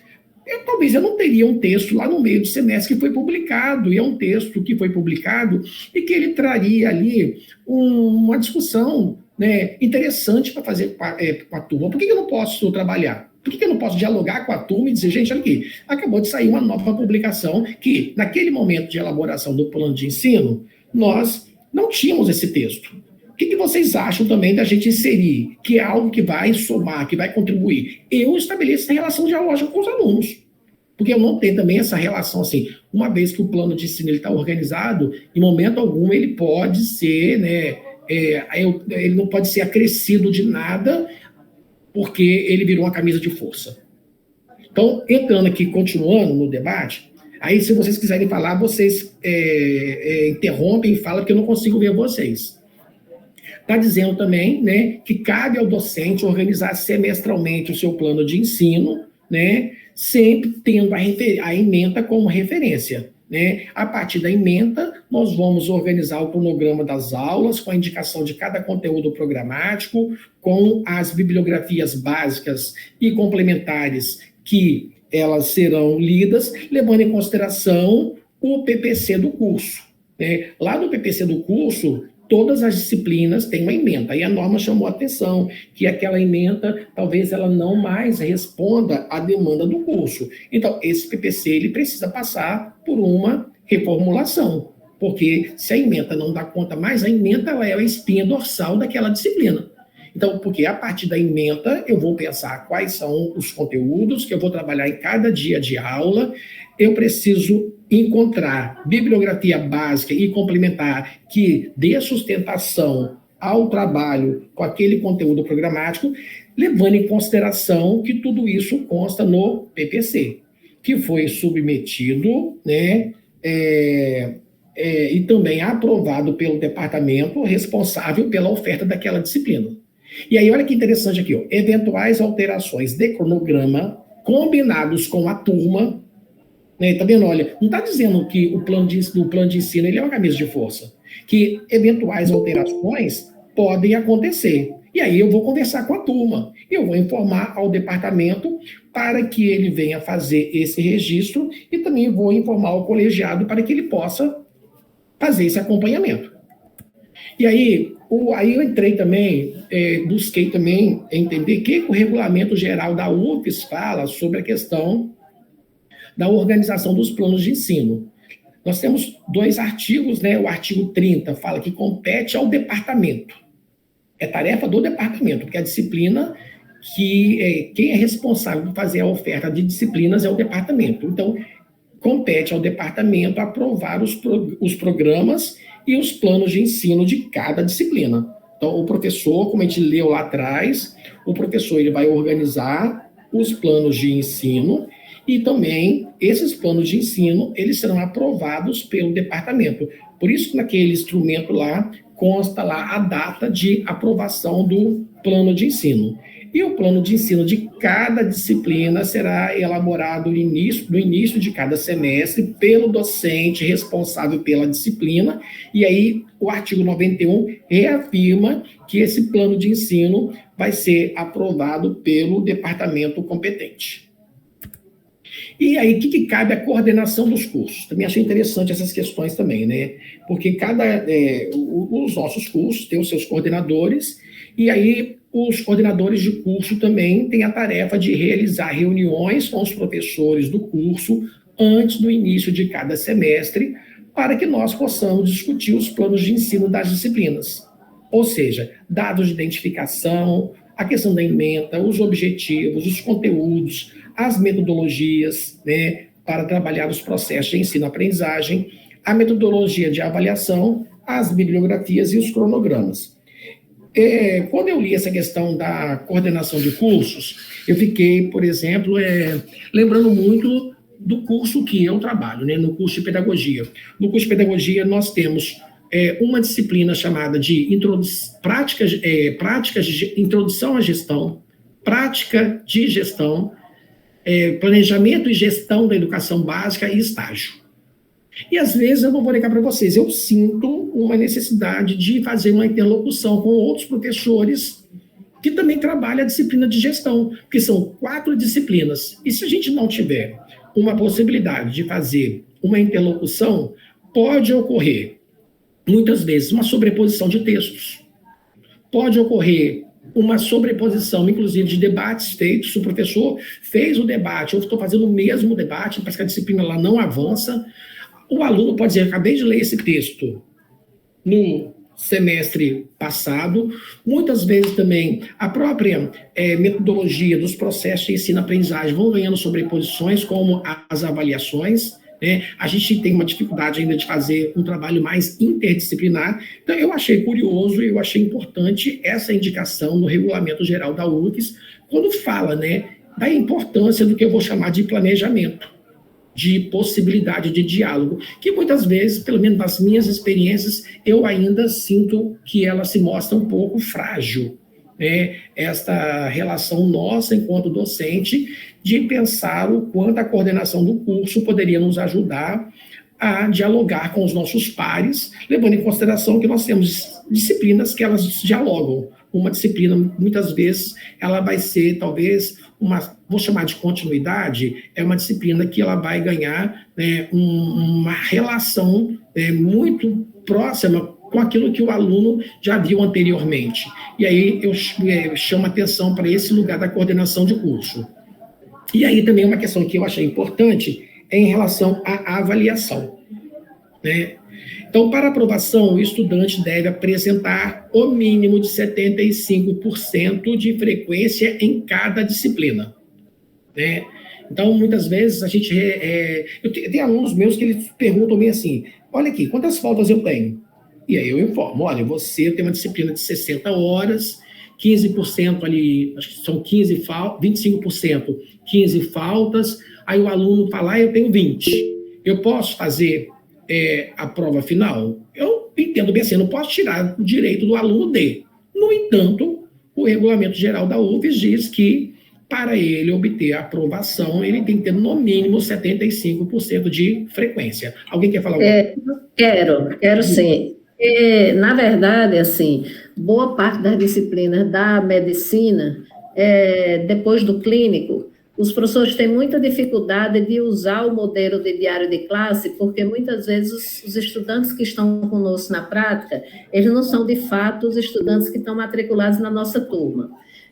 talvez eu não teria um texto lá no meio do semestre que foi publicado, e é um texto que foi publicado e que ele traria ali uma discussão, né, interessante para fazer com a turma. Por que eu não posso trabalhar? Por que eu não posso dialogar com a turma e dizer, gente, olha aqui, acabou de sair uma nova publicação que, naquele momento de elaboração do plano de ensino, nós não tínhamos esse texto. O que vocês acham também da gente inserir, que é algo que vai somar, que vai contribuir? Eu estabeleço essa relação dialógica com os alunos, porque eu não tenho também essa relação assim, uma vez que o plano de ensino está organizado, em momento algum ele pode ser, né, ele não pode ser acrescido de nada, porque ele virou uma camisa de força. Então, entrando aqui, continuando no debate, aí se vocês quiserem falar, vocês interrompem e falam, porque eu não consigo ver vocês. Está dizendo também, né, que cabe ao docente organizar semestralmente o seu plano de ensino, né, sempre tendo a ementa como referência. Né? A partir da ementa, nós vamos organizar o cronograma das aulas, com a indicação de cada conteúdo programático, com as bibliografias básicas e complementares que elas serão lidas, levando em consideração o PPC do curso. Né? Lá no PPC do curso, todas as disciplinas têm uma ementa, e a Norma chamou a atenção que aquela ementa, talvez ela não mais responda à demanda do curso. Então, esse PPC ele precisa passar por uma reformulação, porque se a ementa não dá conta mais, a ementa ela é a espinha dorsal daquela disciplina. Então, porque a partir da ementa, eu vou pensar quais são os conteúdos que eu vou trabalhar em cada dia de aula, eu preciso encontrar bibliografia básica e complementar que dê sustentação ao trabalho com aquele conteúdo programático, levando em consideração que tudo isso consta no PPC, que foi submetido, né, e também aprovado pelo departamento responsável pela oferta daquela disciplina. E aí, olha que interessante aqui, ó, eventuais alterações de cronograma combinados com a turma. Tá vendo? Olha, não está dizendo que o plano de ensino ele é uma camisa de força, que eventuais alterações podem acontecer. E aí eu vou conversar com a turma, eu vou informar ao departamento para que ele venha fazer esse registro e também vou informar o colegiado para que ele possa fazer esse acompanhamento. E aí, eu entrei também, busquei também entender o que o regulamento geral da UFES fala sobre a questão da organização dos planos de ensino. Nós temos 2 artigos, né? O artigo 30 fala que compete ao departamento. É tarefa do departamento, porque a disciplina quem é responsável por fazer a oferta de disciplinas é o departamento. Então, compete ao departamento aprovar os programas e os planos de ensino de cada disciplina. Então, o professor, como a gente leu lá atrás, o professor ele vai organizar os planos de ensino e também esses planos de ensino, eles serão aprovados pelo departamento. Por isso que naquele instrumento lá, consta lá a data de aprovação do plano de ensino. E o plano de ensino de cada disciplina será elaborado no início de cada semestre pelo docente responsável pela disciplina, e aí o artigo 91 reafirma que esse plano de ensino vai ser aprovado pelo departamento competente. E aí, o que cabe à coordenação dos cursos? Também achei interessante essas questões também, né? Porque os nossos cursos têm os seus coordenadores, e aí os coordenadores de curso também têm a tarefa de realizar reuniões com os professores do curso antes do início de cada semestre, para que nós possamos discutir os planos de ensino das disciplinas. Ou seja, dados de identificação, a questão da ementa, os objetivos, os conteúdos, as metodologias, né, para trabalhar os processos de ensino-aprendizagem, a metodologia de avaliação, as bibliografias e os cronogramas. Quando eu li essa questão da coordenação de cursos, eu fiquei, por exemplo, lembrando muito do curso que eu trabalho, né, no curso de pedagogia. No curso de pedagogia, nós temos uma disciplina chamada de Introdução à Gestão, Prática de Gestão, Planejamento e Gestão da Educação Básica e Estágio. E, às vezes, eu não vou negar para vocês, eu sinto uma necessidade de fazer uma interlocução com outros professores que também trabalham a disciplina de gestão, porque são 4 disciplinas. E se a gente não tiver uma possibilidade de fazer uma interlocução, pode ocorrer, muitas vezes, uma sobreposição de textos. Pode ocorrer uma sobreposição, inclusive, de debates feitos. Se o professor fez o debate, eu estou fazendo o mesmo debate, parece que a disciplina lá não avança. O aluno pode dizer, acabei de ler esse texto no semestre passado. Muitas vezes também a própria metodologia dos processos de ensino-aprendizagem vão ganhando sobreposições, como as avaliações, né? A gente tem uma dificuldade ainda de fazer um trabalho mais interdisciplinar. Então, eu achei curioso e eu achei importante essa indicação no Regulamento Geral da UFES, quando fala, né, da importância do que eu vou chamar de planejamento, de possibilidade de diálogo, que muitas vezes, pelo menos nas minhas experiências, eu ainda sinto que ela se mostra um pouco frágil, né? Esta relação nossa, enquanto docente, de pensar o quanto a coordenação do curso poderia nos ajudar a dialogar com os nossos pares, levando em consideração que nós temos disciplinas que elas dialogam. Uma disciplina, muitas vezes, ela vai ser, talvez, vou chamar de continuidade, é uma disciplina que ela vai ganhar, né, uma relação muito próxima com aquilo que o aluno já viu anteriormente. E aí eu chamo atenção para esse lugar da coordenação de curso. E aí também uma questão que eu achei importante é em relação à avaliação, né? Então, para aprovação, o estudante deve apresentar o mínimo de 75% de frequência em cada disciplina, né? Então, muitas vezes, a gente... eu tenho alunos meus que eles perguntam meio assim, olha aqui, quantas faltas eu tenho? E aí eu informo, olha, você tem uma disciplina de 60 horas, 15% ali, acho que são 25%, 15 faltas, aí o aluno fala, eu tenho 20. Eu posso fazer a prova final? Eu entendo bem assim, eu não posso tirar o direito do aluno de. No entanto, o Regulamento Geral da UFES diz que, para ele obter a aprovação, ele tem que ter, no mínimo, 75% de frequência. Alguém quer falar alguma coisa? Quero sim. Na verdade, assim, boa parte das disciplinas da medicina, depois do clínico, os professores têm muita dificuldade de usar o modelo de diário de classe, porque muitas vezes os estudantes que estão conosco na prática, eles não são de fato os estudantes que estão matriculados na nossa turma.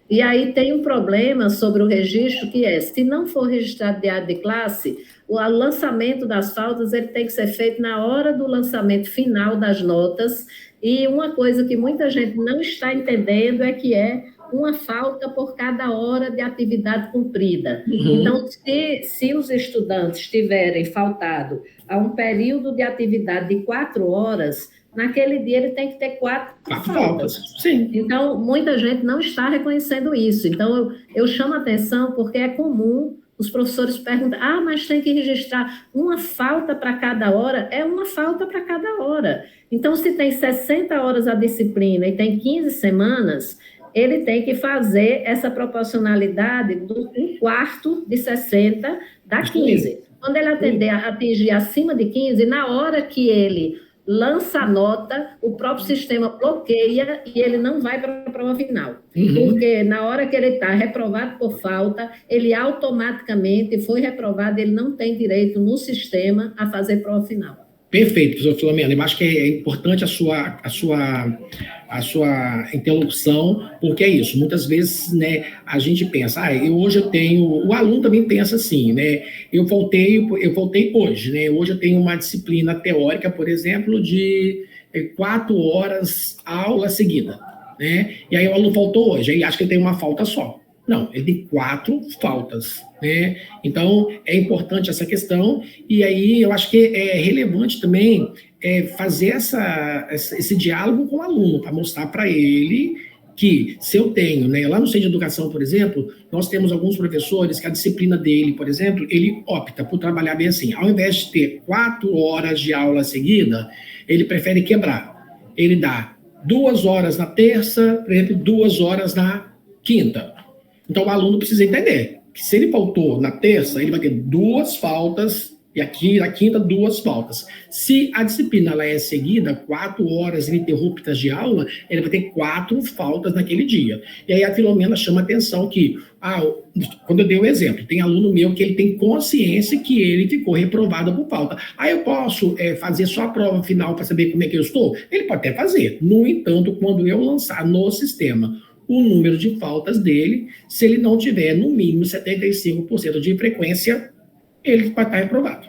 E aí tem um problema sobre o registro, que se não for registrado diário de classe, o lançamento das faltas ele tem que ser feito na hora do lançamento final das notas, e uma coisa que muita gente não está entendendo é que uma falta por cada hora de atividade cumprida. Uhum. Então, se os estudantes tiverem faltado a um período de atividade de 4 horas, naquele dia ele tem que ter 4 faltas. Sim. Então, muita gente não está reconhecendo isso. Então, eu chamo a atenção porque é comum os professores perguntam, mas tem que registrar uma falta para cada hora? É uma falta para cada hora. Então, se tem 60 horas a disciplina e tem 15 semanas, ele tem que fazer essa proporcionalidade do 1/4 de 60 dá 15. Quando ele atingir acima de 15, na hora que ele lança a nota, o próprio sistema bloqueia e ele não vai para a prova final. Porque na hora que ele está reprovado por falta, ele automaticamente foi reprovado, ele não tem direito no sistema a fazer prova final. Perfeito, professor Filomena. Eu acho que é importante a sua interlocução, porque é isso. Muitas vezes, né, a gente pensa, hoje eu tenho... O aluno também pensa assim, né? Eu voltei hoje, né? Hoje eu tenho uma disciplina teórica, por exemplo, de 4 horas aula seguida, né? E aí o aluno faltou hoje, aí acha que ele tem uma falta só. Não, ele tem 4 faltas, né? Então, é importante essa questão, e aí eu acho que é relevante também fazer esse diálogo com o aluno, para mostrar para ele que, se eu tenho, né, lá no Centro de Educação, por exemplo, nós temos alguns professores que a disciplina dele, por exemplo, ele opta por trabalhar bem assim, ao invés de ter 4 horas de aula seguida, ele prefere quebrar. Ele dá 2 horas na terça, por exemplo, 2 horas na quinta. Então, o aluno precisa entender que se ele faltou na terça, ele vai ter 2 faltas, e aqui na quinta, 2 faltas. Se a disciplina ela é seguida, 4 horas ininterruptas de aula, ele vai ter 4 faltas naquele dia. E aí a Filomena chama a atenção que, quando eu dei o exemplo, tem aluno meu que ele tem consciência que ele ficou reprovado por falta. Eu posso fazer só a prova final para saber como é que eu estou? Ele pode até fazer. No entanto, quando eu lançar no sistema o número de faltas dele, se ele não tiver no mínimo 75% de frequência, ele vai estar reprovado.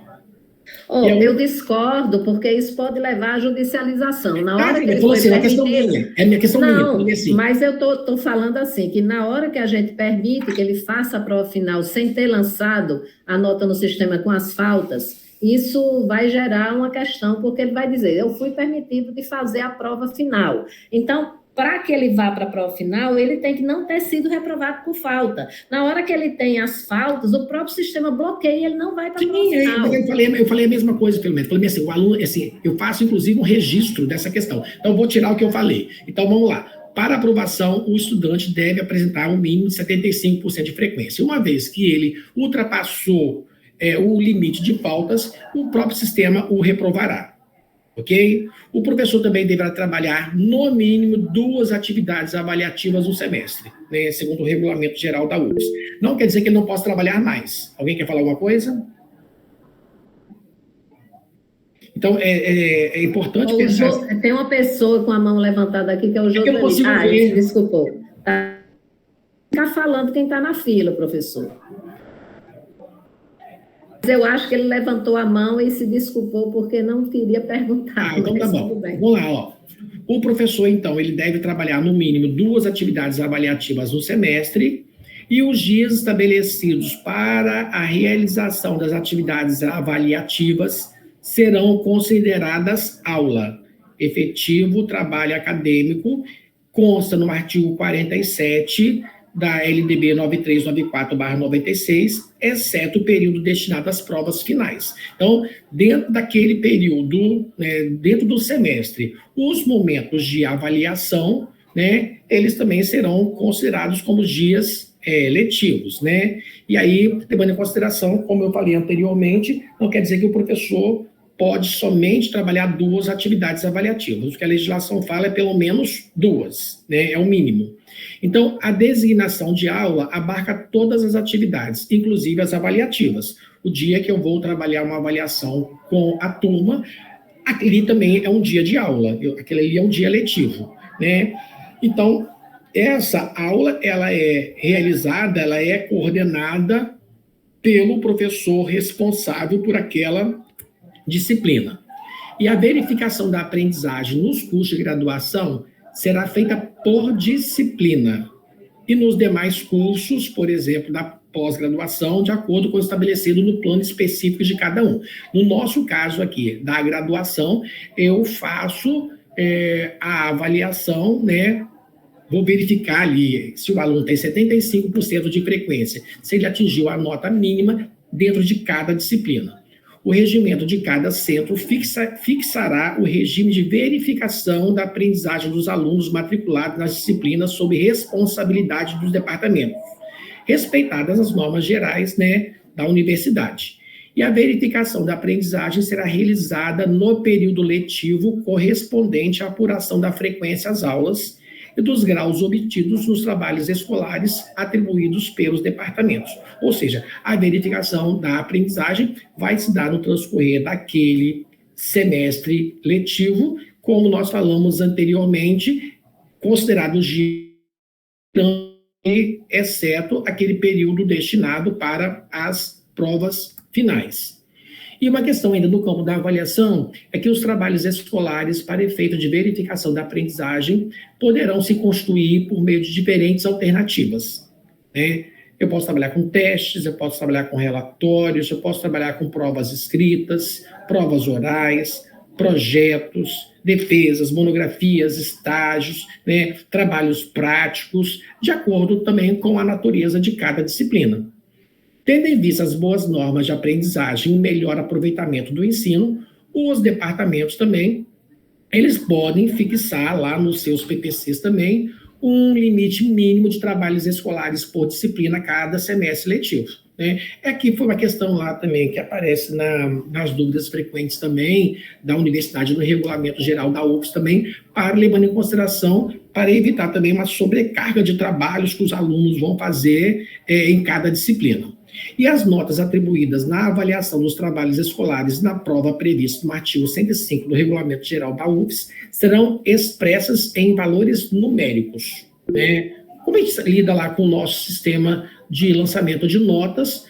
Eu discordo, porque isso pode levar à judicialização. Na hora que ele falou assim, é questão minha. É minha questão minha. Assim. Mas eu estou falando assim, que na hora que a gente permite que ele faça a prova final sem ter lançado a nota no sistema com as faltas, isso vai gerar uma questão, porque ele vai dizer, eu fui permitido de fazer a prova final. Então, para que ele vá para a prova final, ele tem que não ter sido reprovado por falta. Na hora que ele tem as faltas, o próprio sistema bloqueia e ele não vai para a prova final. Eu falei a mesma coisa, pelo menos. Falei assim, o aluno, assim, eu faço, inclusive, um registro dessa questão. Então, eu vou tirar o que eu falei. Então, vamos lá. Para aprovação, o estudante deve apresentar um mínimo de 75% de frequência. Uma vez que ele ultrapassou o limite de faltas, o próprio sistema o reprovará. Ok? O professor também deverá trabalhar, no mínimo, 2 atividades avaliativas no semestre, né, segundo o regulamento geral da UFRGS. Não quer dizer que ele não possa trabalhar mais. Alguém quer falar alguma coisa? Então, é importante pensar... Tem uma pessoa com a mão levantada aqui, que é o José. Eu não consigo ver. Desculpou. Ficar falando quem está na fila, professor. Eu acho que ele levantou a mão e se desculpou porque não queria perguntar. Então tá bom. Vamos lá, ó. O professor, então, ele deve trabalhar no mínimo 2 atividades avaliativas no semestre e os dias estabelecidos para a realização das atividades avaliativas serão consideradas aula. Efetivo trabalho acadêmico consta no artigo 47 da LDB 9394/96, exceto o período destinado às provas finais. Então, dentro daquele período, né, dentro do semestre, os momentos de avaliação, né, eles também serão considerados como dias letivos, né? E aí, levando em consideração, como eu falei anteriormente, não quer dizer que o professor pode somente trabalhar 2 atividades avaliativas. O que a legislação fala é pelo menos 2, né? É o mínimo. Então, a designação de aula abarca todas as atividades, inclusive as avaliativas. O dia que eu vou trabalhar uma avaliação com a turma, aquele também é um dia de aula, aquele ali é um dia letivo, né? Então, essa aula, ela é realizada, ela é coordenada pelo professor responsável por aquela disciplina. E a verificação da aprendizagem nos cursos de graduação será feita por disciplina. E nos demais cursos, por exemplo, da pós-graduação, de acordo com o estabelecido no plano específico de cada um. No nosso caso aqui, da graduação, eu faço a avaliação, né? Vou verificar ali se o aluno tem 75% de frequência, se ele atingiu a nota mínima dentro de cada disciplina. o regimento de cada centro fixará o regime de verificação da aprendizagem dos alunos matriculados nas disciplinas sob responsabilidade dos departamentos, respeitadas as normas gerais, né, da universidade. E a verificação da aprendizagem será realizada no período letivo correspondente à apuração da frequência às aulas e dos graus obtidos nos trabalhos escolares atribuídos pelos departamentos. Ou seja, a verificação da aprendizagem vai se dar no transcorrer daquele semestre letivo, como nós falamos anteriormente, considerados de exceto aquele período destinado para as provas finais. E uma questão ainda no campo da avaliação é que os trabalhos escolares para efeito de verificação da aprendizagem poderão se construir por meio de diferentes alternativas, né? Eu posso trabalhar com testes, eu posso trabalhar com relatórios, eu posso trabalhar com provas escritas, provas orais, projetos, defesas, monografias, estágios, né, trabalhos práticos, de acordo também com a natureza de cada disciplina. Tendo em vista as boas normas de aprendizagem e o melhor aproveitamento do ensino, os departamentos também, eles podem fixar lá nos seus PPCs também um limite mínimo de trabalhos escolares por disciplina a cada semestre letivo, né? Aqui foi uma questão lá também que aparece nas dúvidas frequentes também da universidade no regulamento geral da UFES também, para levando em consideração, para evitar também uma sobrecarga de trabalhos que os alunos vão fazer em cada disciplina. E as notas atribuídas na avaliação dos trabalhos escolares na prova prevista no artigo 105 do Regulamento Geral da UFES serão expressas em valores numéricos, né? Como a gente lida lá com o nosso sistema de lançamento de notas,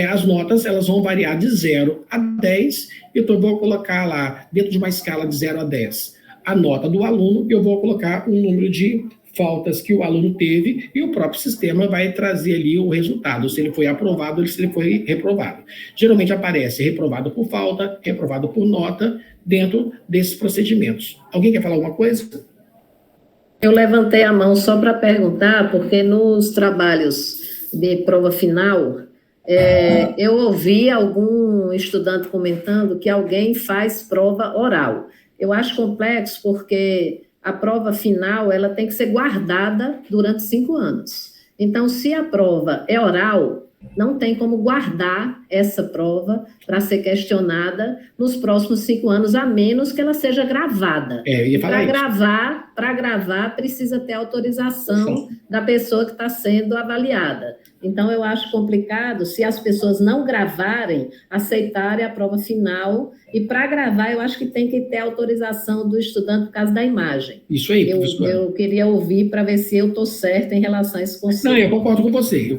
as notas elas vão variar de 0 a 10, então eu vou colocar lá, dentro de uma escala de 0 a 10, a nota do aluno, e eu vou colocar um número de faltas que o aluno teve, e o próprio sistema vai trazer ali o resultado, se ele foi aprovado ou se ele foi reprovado. Geralmente aparece reprovado por falta, reprovado por nota, dentro desses procedimentos. Alguém quer falar alguma coisa? Eu levantei a mão só para perguntar, porque nos trabalhos de prova final, eu ouvi algum estudante comentando que alguém faz prova oral. Eu acho complexo porque a prova final ela tem que ser guardada durante 5 anos. Então, se a prova é oral, não tem como guardar essa prova para ser questionada nos próximos 5 anos, a menos que ela seja gravada. Para gravar, precisa ter autorização da pessoa que está sendo avaliada. Então, eu acho complicado se as pessoas não gravarem, aceitarem a prova final. E para gravar, eu acho que tem que ter autorização do estudante por causa da imagem. Isso aí, professor. Eu queria ouvir para ver se eu estou certa em relação a esse conceito. Não, eu concordo com você.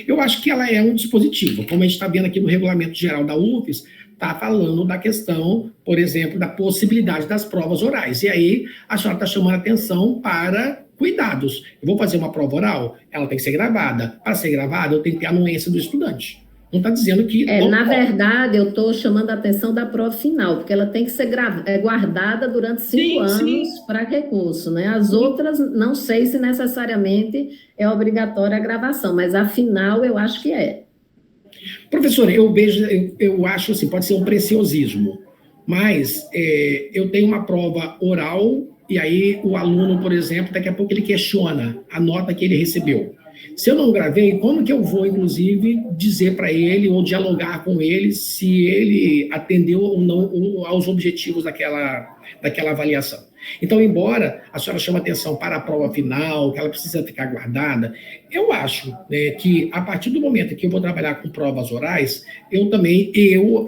Eu acho que ela é um dispositivo. Como a gente está vendo aqui no Regulamento Geral da UFES, está falando da questão, por exemplo, da possibilidade das provas orais. E aí, a senhora está chamando a atenção para cuidados. Eu vou fazer uma prova oral, ela tem que ser gravada. Para ser gravada, eu tenho que ter a anuência do estudante. Não está dizendo que... na verdade, eu estou chamando a atenção da prova final, porque ela tem que ser guardada durante 5 anos para recurso, né? As outras, não sei se necessariamente é obrigatória a gravação, mas a final eu acho que é. Professora, eu acho assim, pode ser um preciosismo, mas eu tenho uma prova oral e aí o aluno, por exemplo, daqui a pouco ele questiona a nota que ele recebeu. Se eu não gravei, como que eu vou, inclusive, dizer para ele ou dialogar com ele se ele atendeu ou não aos objetivos daquela avaliação? Então, embora a senhora chame atenção para a prova final, que ela precisa ficar guardada, eu acho, né, que a partir do momento que eu vou trabalhar com provas orais,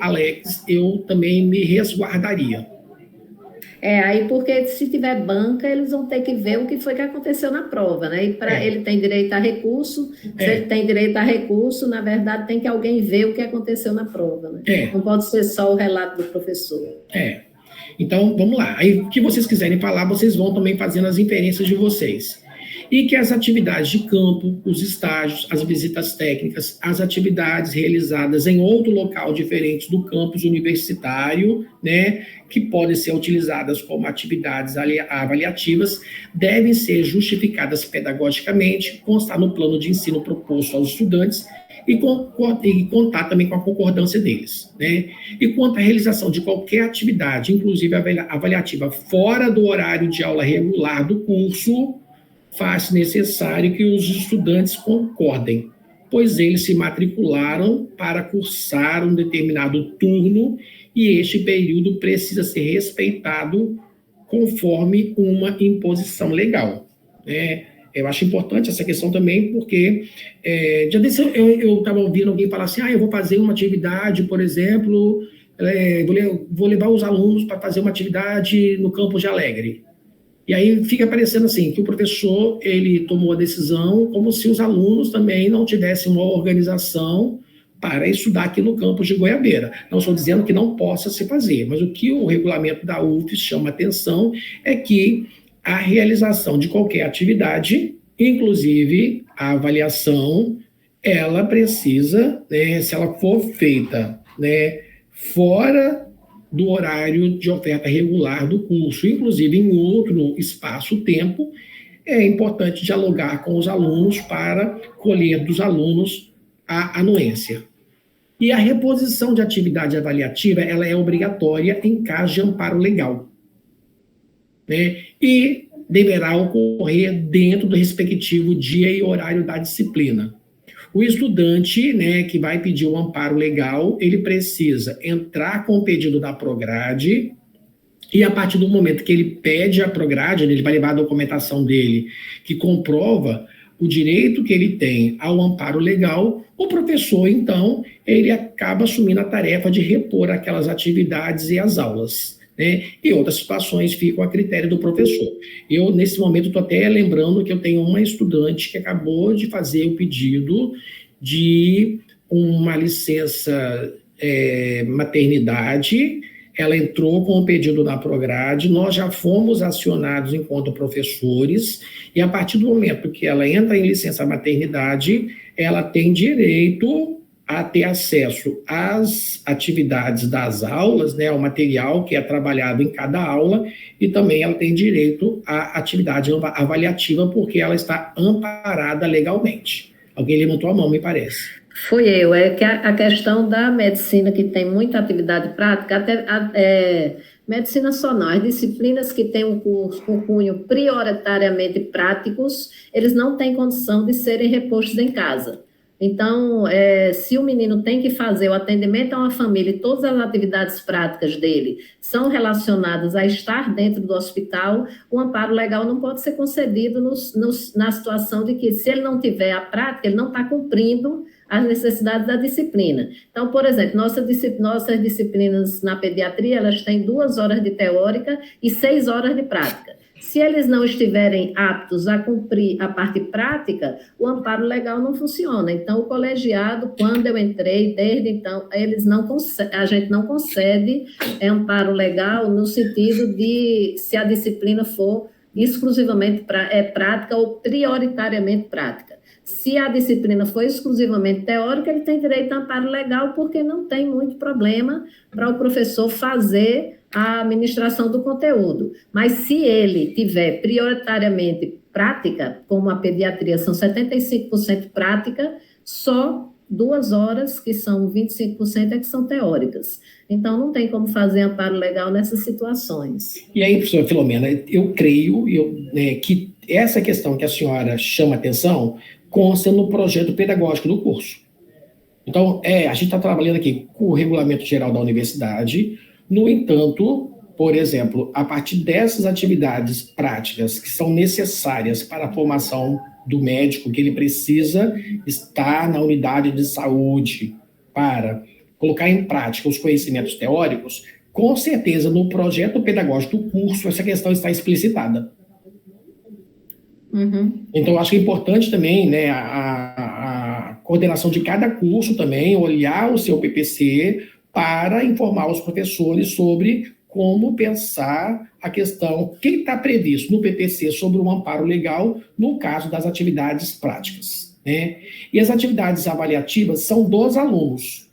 Alex, eu também me resguardaria. Aí porque se tiver banca, eles vão ter que ver o que foi que aconteceu na prova, né? E ele tem direito a recurso, se ele tem direito a recurso, na verdade tem que alguém ver o que aconteceu na prova, né? Não pode ser só o relato do professor. Então, vamos lá. Aí, o que vocês quiserem falar, vocês vão também fazendo as inferências de vocês. e que as atividades de campo, os estágios, as visitas técnicas, as atividades realizadas em outro local diferente do campus universitário, né, que podem ser utilizadas como atividades avaliativas, devem ser justificadas pedagogicamente, constar no plano de ensino proposto aos estudantes e contar também com a concordância deles, né? E quanto à realização de qualquer atividade, inclusive avaliativa, fora do horário de aula regular do curso, faz necessário que os estudantes concordem, pois eles se matricularam para cursar um determinado turno e este período precisa ser respeitado conforme uma imposição legal, né? Eu acho importante essa questão também, porque eu estava ouvindo alguém falar assim, eu vou fazer uma atividade, por exemplo, vou levar os alunos para fazer uma atividade no campus de Alegre. E aí fica parecendo assim, que o professor, ele tomou a decisão como se os alunos também não tivessem uma organização para estudar aqui no campus de Goiabeira. Não estou dizendo que não possa se fazer, mas o que o regulamento da UFES chama atenção é que a realização de qualquer atividade, inclusive a avaliação, ela precisa, né, se ela for feita, né, fora do horário de oferta regular do curso, inclusive em outro espaço-tempo, é importante dialogar com os alunos para colher dos alunos a anuência. E a reposição de atividade avaliativa, ela é obrigatória em caso de amparo legal, né? E deverá ocorrer dentro do respectivo dia e horário da disciplina. O estudante, né, que vai pedir o amparo legal, ele precisa entrar com o pedido da Prograde e a partir do momento que ele pede a Prograde, ele vai levar a documentação dele que comprova o direito que ele tem ao amparo legal, o professor, então, ele acaba assumindo a tarefa de repor aquelas atividades e as aulas, né? E outras situações ficam a critério do professor. Eu, nesse momento, estou até lembrando que eu tenho uma estudante que acabou de fazer o pedido de uma licença maternidade. Ela entrou com o pedido da Prograde, nós já fomos acionados enquanto professores, e a partir do momento que ela entra em licença maternidade, ela tem direito a ter acesso às atividades das aulas, né, ao material que é trabalhado em cada aula, e também ela tem direito à atividade avaliativa, porque ela está amparada legalmente. Alguém levantou a mão, me parece. Foi eu, é que a questão da medicina, que tem muita atividade prática, até medicina só não, as disciplinas que têm um cunho prioritariamente práticos, eles não têm condição de serem repostos em casa. Então, se o menino tem que fazer o atendimento a uma família e todas as atividades práticas dele são relacionadas a estar dentro do hospital, o amparo legal não pode ser concedido na situação de que, se ele não tiver a prática, ele não está cumprindo as necessidades da disciplina. Então, por exemplo, nossas disciplinas na pediatria, elas têm 2 horas de teórica e 6 horas de prática. Se eles não estiverem aptos a cumprir a parte prática, o amparo legal não funciona. Então, o colegiado, quando eu entrei, desde então, a gente não concede amparo legal no sentido de, se a disciplina for exclusivamente prática ou prioritariamente prática. Se a disciplina for exclusivamente teórica, ele tem direito a amparo legal, porque não tem muito problema para o professor fazer a administração do conteúdo. Mas se ele tiver prioritariamente prática, como a pediatria são 75% prática, só 2 horas, que são 25%, é que são teóricas. Então, não tem como fazer amparo legal nessas situações. E aí, professora Filomena, eu creio que essa questão que a senhora chama atenção consta no projeto pedagógico do curso. Então, a gente está trabalhando aqui com o regulamento geral da universidade. No entanto, por exemplo, a partir dessas atividades práticas que são necessárias para a formação do médico, que ele precisa estar na unidade de saúde para colocar em prática os conhecimentos teóricos, com certeza no projeto pedagógico do curso essa questão está explicitada. Uhum. Então, acho que é importante também, né, a coordenação de cada curso também, olhar o seu PPC para informar os professores sobre como pensar a questão, o que está previsto no PPC sobre o amparo legal no caso das atividades práticas, né? E as atividades avaliativas são dos alunos.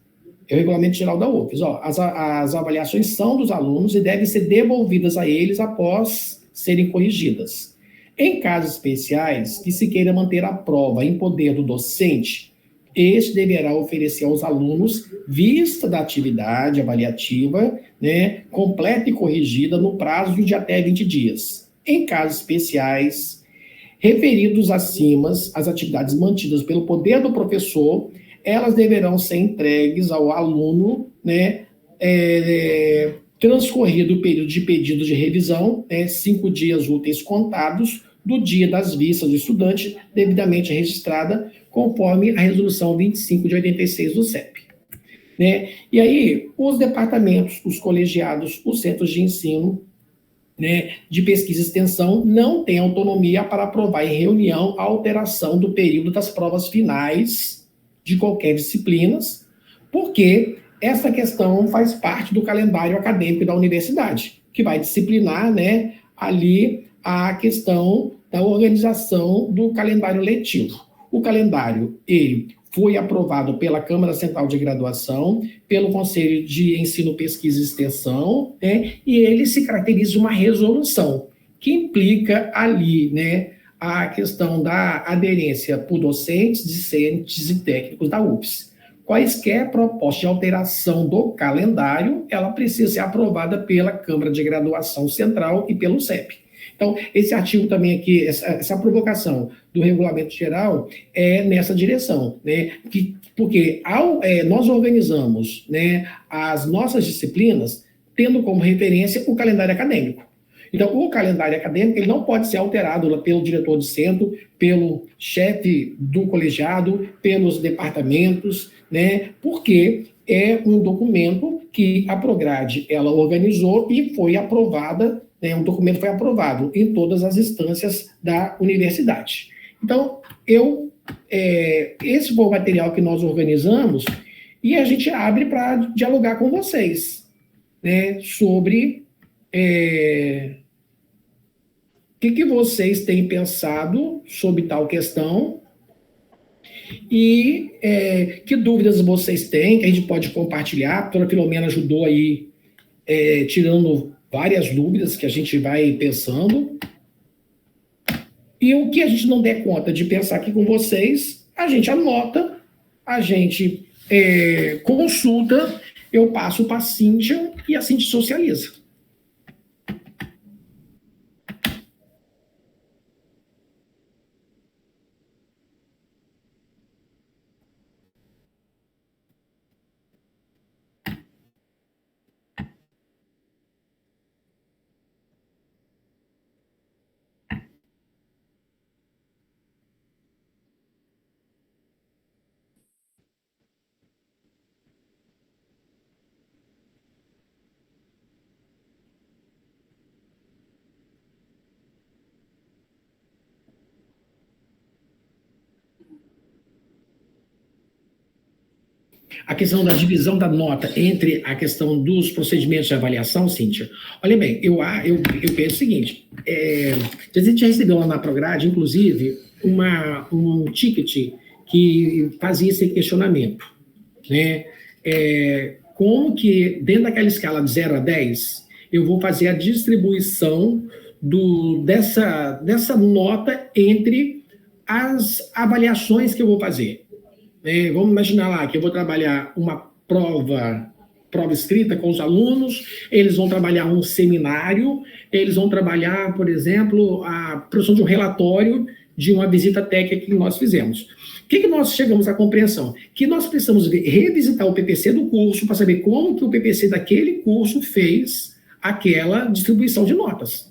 É o regulamento geral da UFES. As avaliações são dos alunos e devem ser devolvidas a eles após serem corrigidas. Em casos especiais, que se queira manter a prova em poder do docente, este deverá oferecer aos alunos vista da atividade avaliativa, né, completa e corrigida no prazo de até 20 dias. Em casos especiais, referidos acima, as atividades mantidas pelo poder do professor, elas deverão ser entregues ao aluno, né, transcorrido o período de pedido de revisão, 5 dias úteis contados do dia das vistas do estudante, devidamente registrada, conforme a resolução 25 de 86 do CEP. Né? E aí, os departamentos, os colegiados, os centros de ensino, né, de pesquisa e extensão não têm autonomia para aprovar em reunião a alteração do período das provas finais de qualquer disciplina, porque essa questão faz parte do calendário acadêmico da universidade, que vai disciplinar, né, ali a questão da organização do calendário letivo. O calendário, ele foi aprovado pela Câmara Central de Graduação, pelo Conselho de Ensino, Pesquisa e Extensão, né, e ele se caracteriza uma resolução, que implica ali, né, a questão da aderência por docentes, discentes e técnicos da UFES. Quaisquer propostas de alteração do calendário, ela precisa ser aprovada pela Câmara de Graduação Central e pelo CEP. Então, esse artigo também aqui, essa provocação do regulamento geral é nessa direção, né? Porque nós organizamos, né, as nossas disciplinas tendo como referência o calendário acadêmico. Então, o calendário acadêmico ele não pode ser alterado pelo diretor de centro, pelo chefe do colegiado, pelos departamentos, né? Porque é um documento que a Prograde ela organizou e foi aprovada, né? Um documento foi aprovado em todas as instâncias da universidade. Então, esse foi o material que nós organizamos e a gente abre para dialogar com vocês, né? Sobre o que vocês têm pensado sobre tal questão e que dúvidas vocês têm, que a gente pode compartilhar. A doutora Filomena ajudou aí, tirando várias dúvidas que a gente vai pensando. E o que a gente não der conta de pensar aqui com vocês, a gente anota, a gente consulta, eu passo para a Cíntia e a Cíntia socializa. A questão da divisão da nota entre a questão dos procedimentos de avaliação, Cíntia, olha bem, eu penso o seguinte, a gente já recebeu lá na Prograde, inclusive, um ticket que fazia esse questionamento, né? Como que, dentro daquela escala de 0 a 10, eu vou fazer a distribuição dessa nota entre as avaliações que eu vou fazer. Vamos imaginar lá que eu vou trabalhar uma prova escrita com os alunos, eles vão trabalhar um seminário, eles vão trabalhar, por exemplo, a produção de um relatório de uma visita técnica que nós fizemos. O que nós chegamos à compreensão? Que nós precisamos revisitar o PPC do curso para saber como que o PPC daquele curso fez aquela distribuição de notas.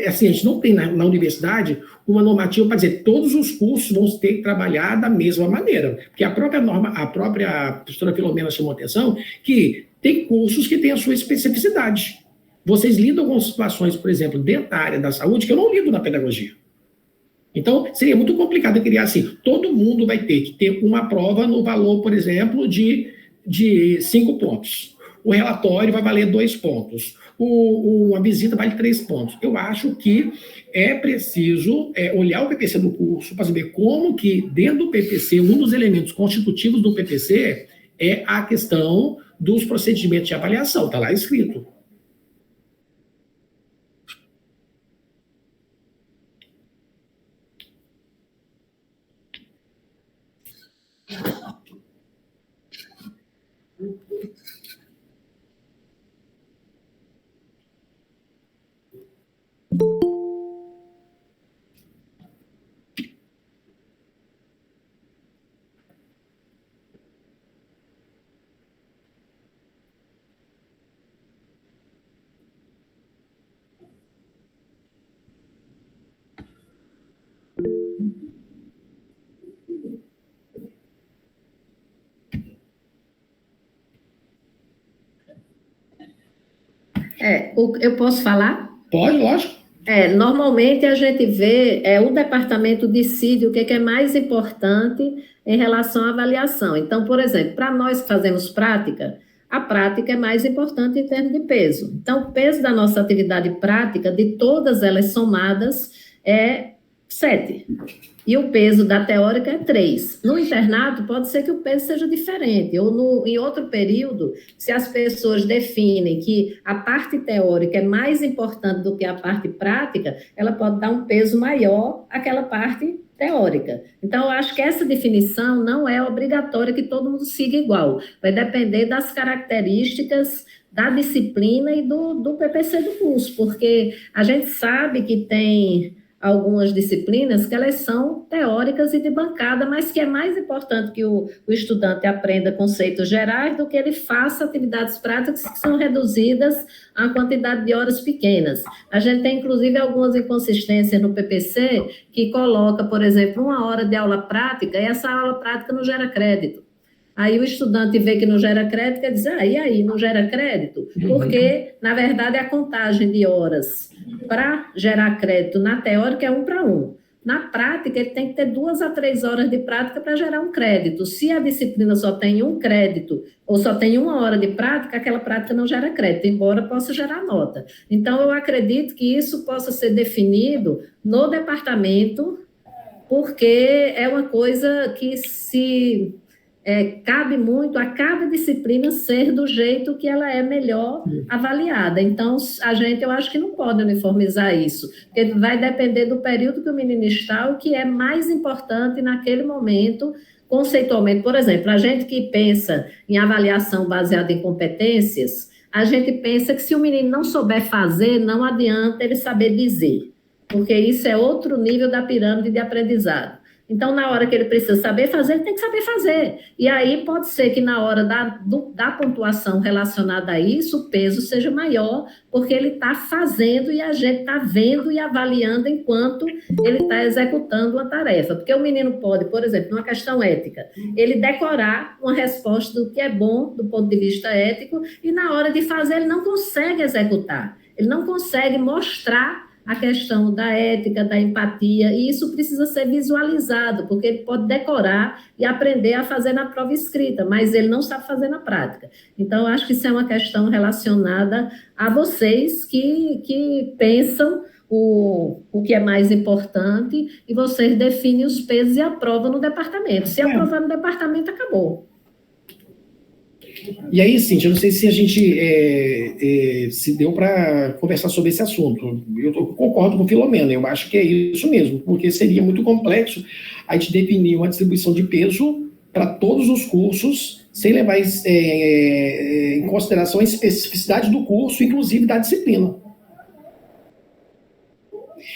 Assim, a gente não tem na universidade uma normativa para dizer que todos os cursos vão ter que trabalhar da mesma maneira. Porque a própria professora Filomena chamou a atenção que tem cursos que têm a sua especificidade. Vocês lidam com situações, por exemplo, dentro da área da saúde, que eu não lido na pedagogia. Então, seria muito complicado criar assim, todo mundo vai ter que ter uma prova no valor, por exemplo, de 5 pontos. o relatório vai valer 2 pontos, a visita vale 3 pontos. Eu acho que é preciso olhar o PPC do curso para saber como que, dentro do PPC, um dos elementos constitutivos do PPC é a questão dos procedimentos de avaliação, está lá escrito. Eu posso falar? Pode, lógico. Normalmente a gente vê, o departamento decide o que é mais importante em relação à avaliação. Então, por exemplo, para nós que fazemos prática, a prática é mais importante em termos de peso. Então, o peso da nossa atividade prática, de todas elas somadas, é 7. E o peso da teórica é 3. No internato, pode ser que o peso seja diferente. Ou em outro período, se as pessoas definem que a parte teórica é mais importante do que a parte prática, ela pode dar um peso maior àquela parte teórica. Então, eu acho que essa definição não é obrigatória que todo mundo siga igual. Vai depender das características da disciplina e do PPC do curso, porque a gente sabe que tem algumas disciplinas que elas são teóricas e de bancada, mas que é mais importante que o estudante aprenda conceitos gerais do que ele faça atividades práticas que são reduzidas a uma quantidade de horas pequenas. A gente tem, inclusive, algumas inconsistências no PPC que coloca, por exemplo, 1 hora de aula prática e essa aula prática não gera crédito. Aí o estudante vê que não gera crédito e diz, e aí, não gera crédito? Porque, na verdade, a contagem de horas para gerar crédito na teórica é 1 para 1. Na prática, ele tem que ter 2 a 3 horas de prática para gerar um crédito. Se a disciplina só tem 1 crédito ou só tem 1 hora de prática, aquela prática não gera crédito, embora possa gerar nota. Então, eu acredito que isso possa ser definido no departamento, porque é uma coisa que cabe muito a cada disciplina ser do jeito que ela é melhor avaliada. Então, eu acho que não pode uniformizar isso, porque vai depender do período que o menino está, o que é mais importante naquele momento, conceitualmente. Por exemplo, a gente que pensa em avaliação baseada em competências, a gente pensa que se o menino não souber fazer, não adianta ele saber dizer, porque isso é outro nível da pirâmide de aprendizado. Então, na hora que ele precisa saber fazer, ele tem que saber fazer. E aí pode ser que na hora da pontuação relacionada a isso, o peso seja maior, porque ele está fazendo e a gente está vendo e avaliando enquanto ele está executando uma tarefa. Porque o menino pode, por exemplo, numa questão ética, ele decorar uma resposta do que é bom do ponto de vista ético e na hora de fazer ele não consegue executar, ele não consegue mostrar a questão da ética, da empatia, e isso precisa ser visualizado, porque ele pode decorar e aprender a fazer na prova escrita, mas ele não sabe fazer na prática. Então, eu acho que isso é uma questão relacionada a vocês que pensam o que é mais importante e vocês definem os pesos e aprovam no departamento. Se aprovar no departamento, acabou. E aí, Cíntia, eu não sei se a gente se deu para conversar sobre esse assunto. Eu concordo com o Filomena, eu acho que é isso mesmo, porque seria muito complexo a gente definir uma distribuição de peso para todos os cursos, sem levar em consideração a especificidade do curso, inclusive da disciplina.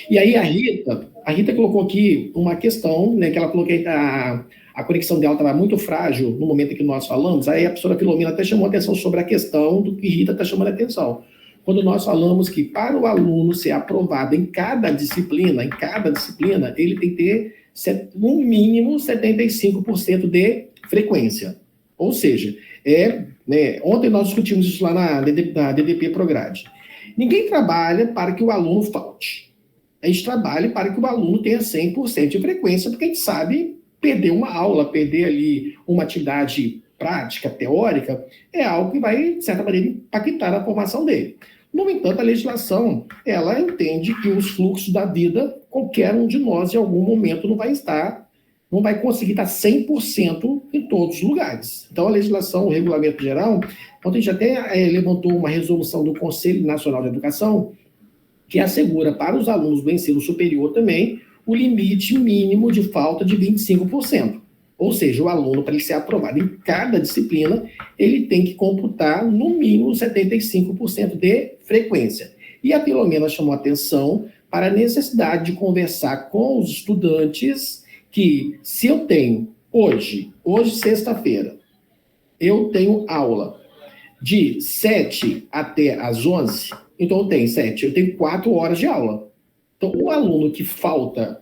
E aí a Rita colocou aqui uma questão, né, que ela colocou que a conexão dela estava muito frágil no momento em que nós falamos, aí a professora Filomena até chamou a atenção sobre a questão do que Rita está chamando a atenção. Quando nós falamos que para o aluno ser aprovado em cada disciplina, ele tem que ter no mínimo 75% de frequência. Ou seja, ontem nós discutimos isso lá na DDP Prograde. Ninguém trabalha para que o aluno falte. A gente trabalha para que o aluno tenha 100% de frequência, porque a gente sabe perder uma aula, perder ali uma atividade prática, teórica, é algo que vai, de certa maneira, impactar a formação dele. No entanto, a legislação, ela entende que os fluxos da vida, qualquer um de nós, em algum momento, não vai conseguir estar 100% em todos os lugares. Então, a legislação, o regulamento geral, ontem a gente até levantou uma resolução do Conselho Nacional de Educação, que assegura para os alunos do ensino superior também o limite mínimo de falta de 25%. Ou seja, o aluno, para ele ser aprovado em cada disciplina, ele tem que computar no mínimo 75% de frequência. E a Filomena chamou atenção para a necessidade de conversar com os estudantes que, se eu tenho hoje sexta-feira, eu tenho aula de 7 até as 11, então eu tenho 4 horas de aula. Então, o aluno que falta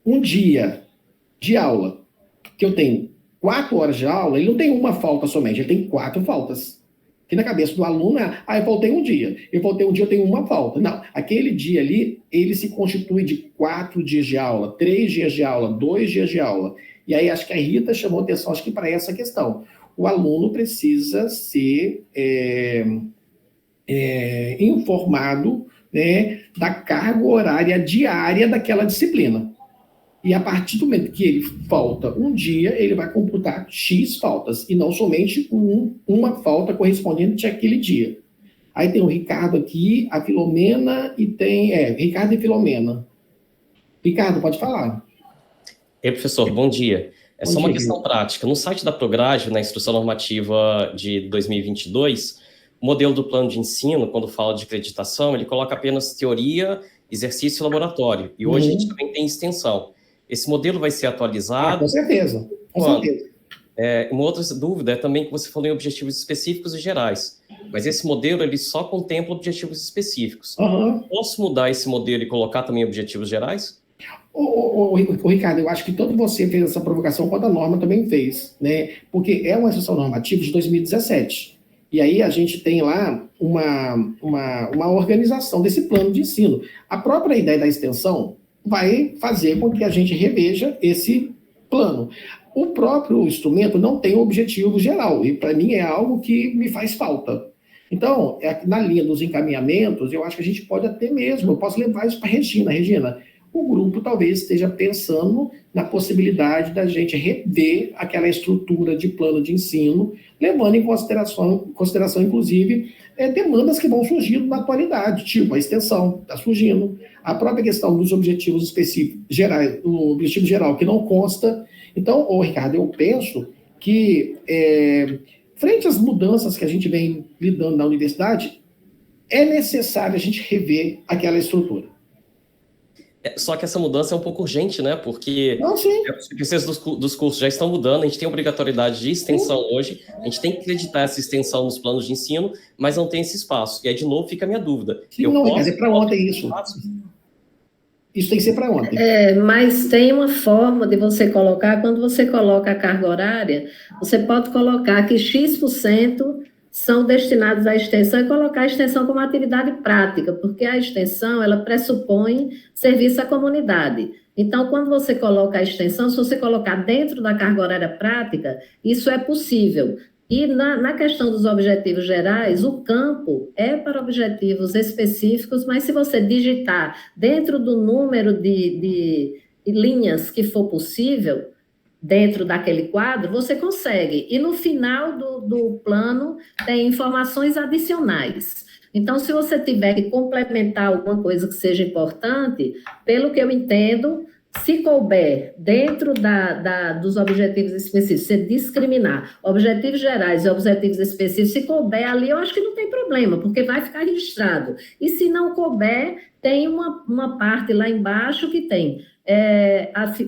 um dia de aula, que eu tenho 4 horas de aula, ele não tem uma falta somente, ele tem 4 faltas. Que na cabeça do aluno eu faltei um dia, eu tenho uma falta. Não, aquele dia ali, ele se constitui de 4 dias de aula, 3 dias de aula, 2 dias de aula. E aí acho que a Rita chamou atenção, acho que para essa questão. O aluno precisa ser informado, né, da carga horária diária daquela disciplina. E a partir do momento que ele falta um dia, ele vai computar X faltas, e não somente uma falta correspondente àquele dia. Aí tem o Ricardo aqui, a Filomena, e tem... Ricardo e Filomena. Ricardo, pode falar. Ei, professor, bom dia. É só uma questão prática. No site da Prograde, na Instrução Normativa de 2022, o modelo do plano de ensino, quando fala de acreditação, ele coloca apenas teoria, exercício e laboratório. E hoje a gente também tem extensão. Esse modelo vai ser atualizado? Com certeza, com certeza. Uma outra dúvida é também que você falou em objetivos específicos e gerais. Mas esse modelo, ele só contempla objetivos específicos. Posso mudar esse modelo e colocar também objetivos gerais? Ricardo, eu acho que tanto você fez essa provocação quanto a norma também fez, né? Porque é uma instrução normativa de 2017. E aí a gente tem lá uma organização desse plano de ensino. A própria ideia da extensão vai fazer com que a gente reveja esse plano. O próprio instrumento não tem objetivo geral, e para mim é algo que me faz falta. Então, na linha dos encaminhamentos, eu acho que a gente pode até mesmo, eu posso levar isso para a Regina. Regina, o grupo talvez esteja pensando na possibilidade da gente rever aquela estrutura de plano de ensino, levando em consideração inclusive, demandas que vão surgindo na atualidade, tipo a extensão está surgindo, a própria questão dos objetivos específicos gerais, o objetivo geral que não consta. Então, Ricardo, eu penso que, frente às mudanças que a gente vem lidando na universidade, é necessário a gente rever aquela estrutura. Só que essa mudança é um pouco urgente, né? Porque os processos dos cursos já estão mudando, a gente tem obrigatoriedade de extensão hoje, a gente tem que acreditar essa extensão nos planos de ensino, mas não tem esse espaço. E aí, de novo, fica a minha dúvida. Ricardo, é para ontem isso. Isso tem que ser para ontem. Mas tem uma forma de você colocar, quando você coloca a carga horária, você pode colocar que X% são destinados à extensão e colocar a extensão como atividade prática, porque a extensão, ela pressupõe serviço à comunidade. Então, quando você coloca a extensão, se você colocar dentro da carga horária prática, isso é possível. E na questão dos objetivos gerais, o campo é para objetivos específicos, mas se você digitar dentro do número de linhas que for possível, dentro daquele quadro, você consegue. E no final do plano tem informações adicionais. Então, se você tiver que complementar alguma coisa que seja importante, pelo que eu entendo, se couber dentro dos objetivos específicos, você discriminar objetivos gerais e objetivos específicos, se couber ali, eu acho que não tem problema, porque vai ficar registrado. E se não couber, tem uma parte lá embaixo que tem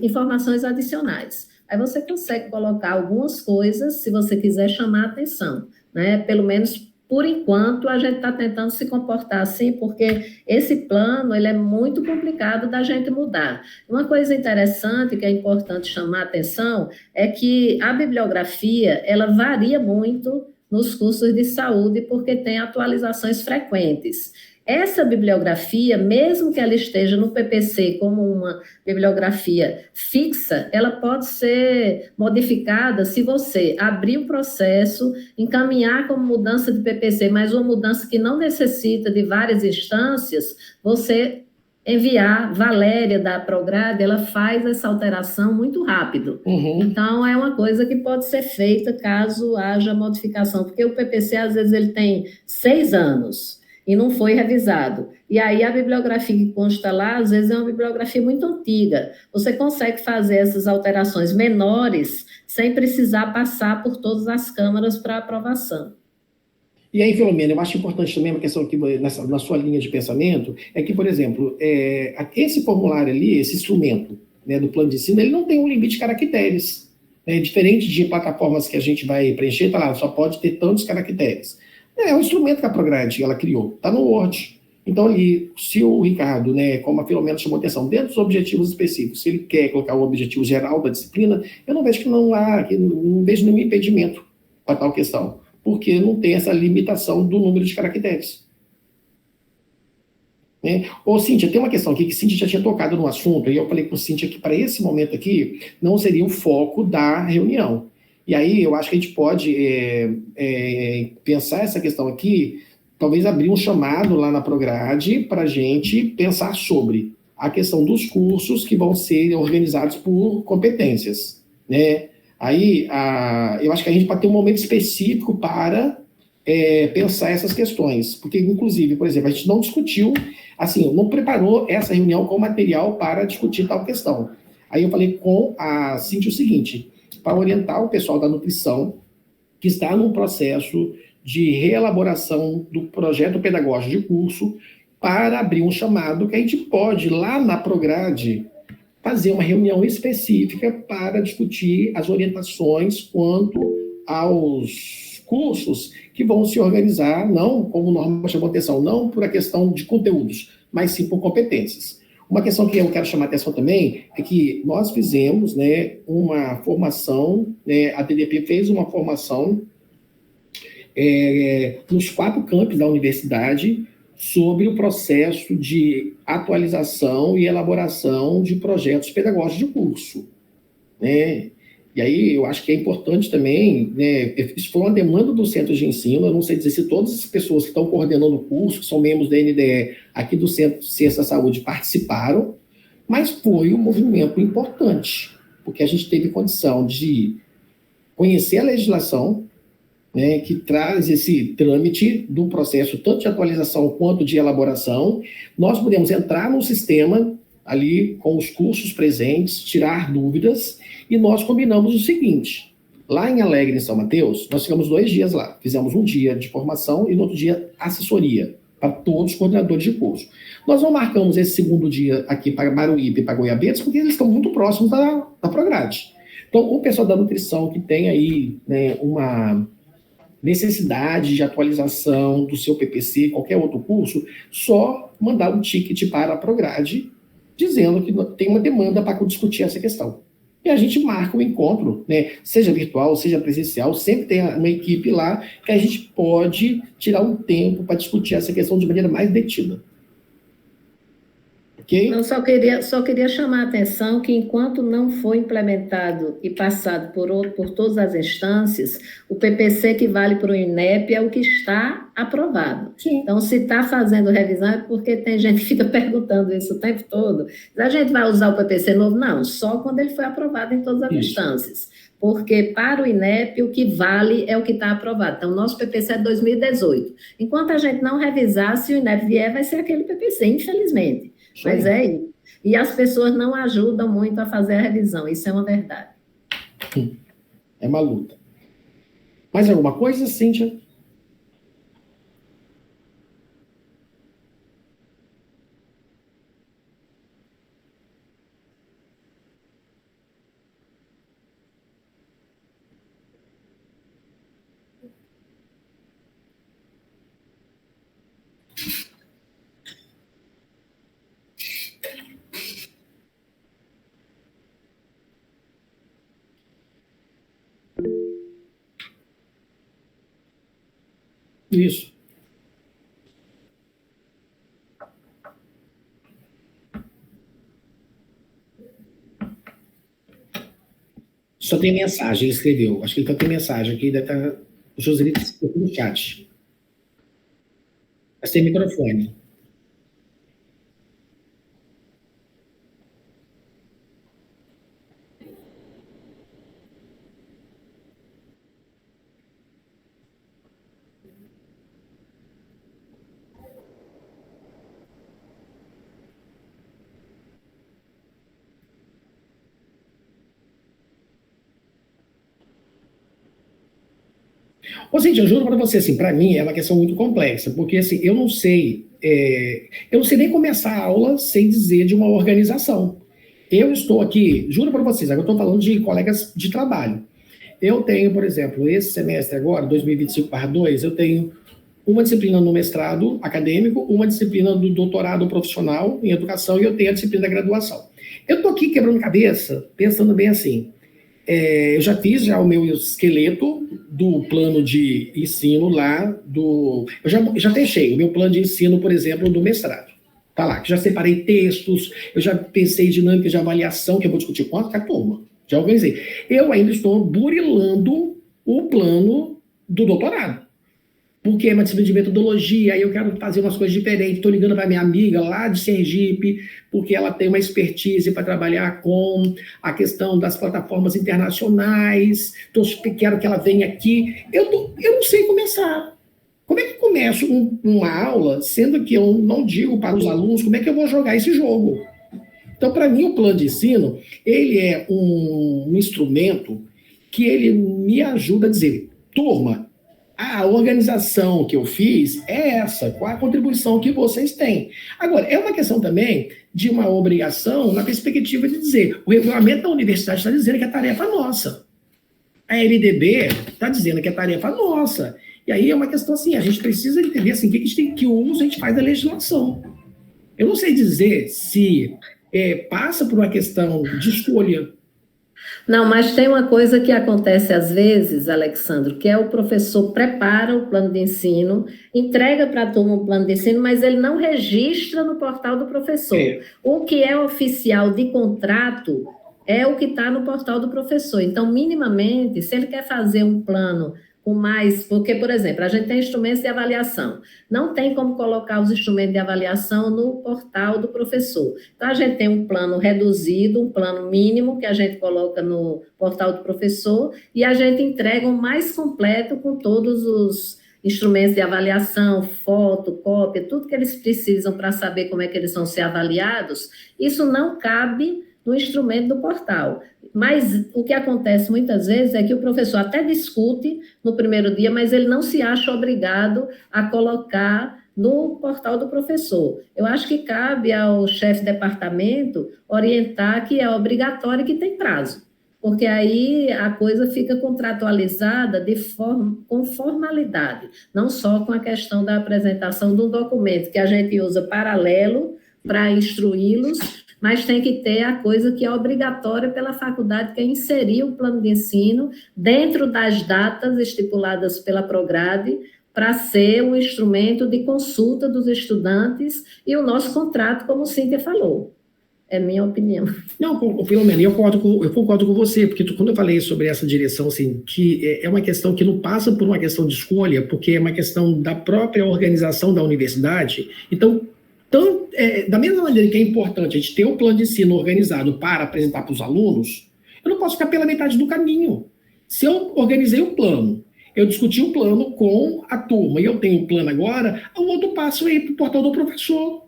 informações adicionais. Aí você consegue colocar algumas coisas, se você quiser chamar a atenção, né? Pelo menos, por enquanto, a gente está tentando se comportar assim, porque esse plano, ele é muito complicado da gente mudar. Uma coisa interessante, que é importante chamar a atenção, é que a bibliografia, ela varia muito nos cursos de saúde, porque tem atualizações frequentes. Essa bibliografia, mesmo que ela esteja no PPC como uma bibliografia fixa, ela pode ser modificada se você abrir o processo, encaminhar como mudança de PPC, mas uma mudança que não necessita de várias instâncias, você enviar. Valéria da Prograde, ela faz essa alteração muito rápido. Então, é uma coisa que pode ser feita caso haja modificação, porque o PPC, às vezes, ele tem 6 anos e não foi revisado. E aí, a bibliografia que consta lá, às vezes, é uma bibliografia muito antiga. Você consegue fazer essas alterações menores sem precisar passar por todas as câmaras para aprovação. E aí, Filomena, eu acho importante também uma questão aqui na sua linha de pensamento, é que, por exemplo, esse formulário ali, esse instrumento, né, do plano de ensino, ele não tem um limite de caracteres. Né, diferente de plataformas que a gente vai preencher, tá lá, só pode ter tantos caracteres. É um instrumento que a Prograde ela criou, está no Word. Então, ali, se o Ricardo, né, como a Filomena chamou atenção, dentro dos objetivos específicos, se ele quer colocar o objetivo geral da disciplina, eu não vejo não vejo nenhum impedimento para tal questão, porque não tem essa limitação do número de caracteres. Né? Ô, Cíntia, tem uma questão aqui que Cíntia já tinha tocado no assunto, e eu falei com Cíntia que para esse momento aqui não seria o foco da reunião. E aí eu acho que a gente pode pensar essa questão aqui, talvez abrir um chamado lá na Prograde para a gente pensar sobre a questão dos cursos que vão ser organizados por competências, né? Aí, eu acho que a gente pode ter um momento específico para pensar essas questões, porque, inclusive, por exemplo, a gente não discutiu, assim, não preparou essa reunião com material para discutir tal questão. Aí eu falei com a Cíntia o seguinte, para orientar o pessoal da nutrição, que está num processo de reelaboração do projeto pedagógico de curso, para abrir um chamado que a gente pode, lá na Prograde, fazer uma reunião específica para discutir as orientações quanto aos cursos que vão se organizar, não, como o Norma chamou atenção, não por a questão de conteúdos, mas sim por competências. Uma questão que eu quero chamar a atenção também é que nós fizemos, né, uma formação, né, a TDP fez uma formação nos 4 campos da universidade sobre o processo de atualização e elaboração de projetos pedagógicos de curso. Né? E aí eu acho que é importante também, né, isso foi uma demanda do centro de ensino, eu não sei dizer se todas as pessoas que estão coordenando o curso, que são membros da NDE aqui do Centro de Ciência da Saúde, participaram, mas foi um movimento importante, porque a gente teve condição de conhecer a legislação, né, que traz esse trâmite do processo, tanto de atualização quanto de elaboração. Nós podemos entrar no sistema, ali com os cursos presentes, tirar dúvidas, e nós combinamos o seguinte, lá em Alegre, em São Mateus, nós ficamos 2 dias lá, fizemos um dia de formação e no outro dia assessoria, para todos os coordenadores de curso. Nós não marcamos esse segundo dia aqui para Baruípe e para Goiabetes, porque eles estão muito próximos da Prograde. Então, o pessoal da nutrição que tem aí, né, uma necessidade de atualização do seu PPC, qualquer outro curso, só mandar um ticket para a Prograde, dizendo que tem uma demanda para discutir essa questão. E a gente marca o encontro, né? Seja virtual, seja presencial, sempre tem uma equipe lá que a gente pode tirar um tempo para discutir essa questão de maneira mais detida. Okay? Não, só queria chamar a atenção que, enquanto não for implementado e passado por todas as instâncias, o PPC que vale para o INEP é o que está aprovado. Sim. Então, se está fazendo revisão, é porque tem gente que fica perguntando isso o tempo todo. A gente vai usar o PPC novo? Não, só quando ele foi aprovado em todas as instâncias. Porque para o INEP o que vale é o que está aprovado. Então, o nosso PPC é de 2018. Enquanto a gente não revisar, se o INEP vier, vai ser aquele PPC, infelizmente. Mas é isso. E as pessoas não ajudam muito a fazer a revisão, isso é uma verdade. É uma luta. Mais alguma coisa, Cíntia? Isso. Só tem mensagem, ele escreveu. Acho que ele só tem mensagem aqui, deve estar o Joselito no chat. Mas tem microfone. Ou seja, eu juro para você, assim, para mim é uma questão muito complexa, porque assim, eu não sei nem começar a aula sem dizer de uma organização. Eu estou aqui, juro para vocês, agora eu estou falando de colegas de trabalho. Eu tenho, por exemplo, esse semestre agora, 2025/2, eu tenho uma disciplina no mestrado acadêmico, uma disciplina do doutorado profissional em educação e eu tenho a disciplina da graduação. Eu estou aqui quebrando cabeça, pensando bem assim, eu já fiz o meu esqueleto do plano de ensino lá, eu já fechei o meu plano de ensino, por exemplo, do mestrado. Tá lá, que já separei textos, eu já pensei em dinâmicas de avaliação, que eu vou discutir com a turma, já organizei. Eu ainda estou burilando o plano do doutorado, porque é uma disciplina de metodologia, aí eu quero fazer umas coisas diferentes, estou ligando para minha amiga lá de Sergipe, porque ela tem uma expertise para trabalhar com a questão das plataformas internacionais, então quero que ela venha aqui. Eu não sei começar. Como é que começo uma aula, sendo que eu não digo para os alunos como é que eu vou jogar esse jogo? Então, para mim, o plano de ensino, ele é um instrumento que ele me ajuda a dizer, turma, a organização que eu fiz é essa, qual a contribuição que vocês têm. Agora, é uma questão também de uma obrigação na perspectiva de dizer, o regulamento da universidade está dizendo que é tarefa nossa. A LDB está dizendo que é tarefa nossa. E aí é uma questão assim, a gente precisa entender assim, que uso a gente faz da legislação. Eu não sei dizer se passa por uma questão de escolha. Não, mas tem uma coisa que acontece às vezes, Alexandre, que é o professor prepara o plano de ensino, entrega para a turma o plano de ensino, mas ele não registra no portal do professor. O que é oficial de contrato é o que está no portal do professor. Então, minimamente, se ele quer fazer um plano com mais... Porque, por exemplo, a gente tem instrumentos de avaliação. Não tem como colocar os instrumentos de avaliação no portal do professor. Então, a gente tem um plano reduzido, um plano mínimo, que a gente coloca no portal do professor, e a gente entrega um mais completo com todos os instrumentos de avaliação, foto, cópia, tudo que eles precisam para saber como é que eles vão ser avaliados. Isso não cabe no instrumento do portal. Mas o que acontece muitas vezes é que o professor até discute no primeiro dia, mas ele não se acha obrigado a colocar no portal do professor. Eu acho que cabe ao chefe de departamento orientar que é obrigatório e que tem prazo, porque aí a coisa fica contratualizada com formalidade, não só com a questão da apresentação de um documento que a gente usa paralelo para instruí-los, mas tem que ter a coisa que é obrigatória pela faculdade, que é inserir o plano de ensino dentro das datas estipuladas pela Prograde, para ser um instrumento de consulta dos estudantes e o nosso contrato, como Cíntia falou. É minha opinião. Não, Filomena, eu concordo com você, porque quando eu falei sobre essa direção, assim, que é uma questão que não passa por uma questão de escolha, porque é uma questão da própria organização da universidade, então da mesma maneira que é importante a gente ter um plano de ensino organizado para apresentar para os alunos, eu não posso ficar pela metade do caminho. Se eu organizei o plano, eu discuti o plano com a turma, e eu tenho o plano agora, o outro passo é ir para o portal do professor.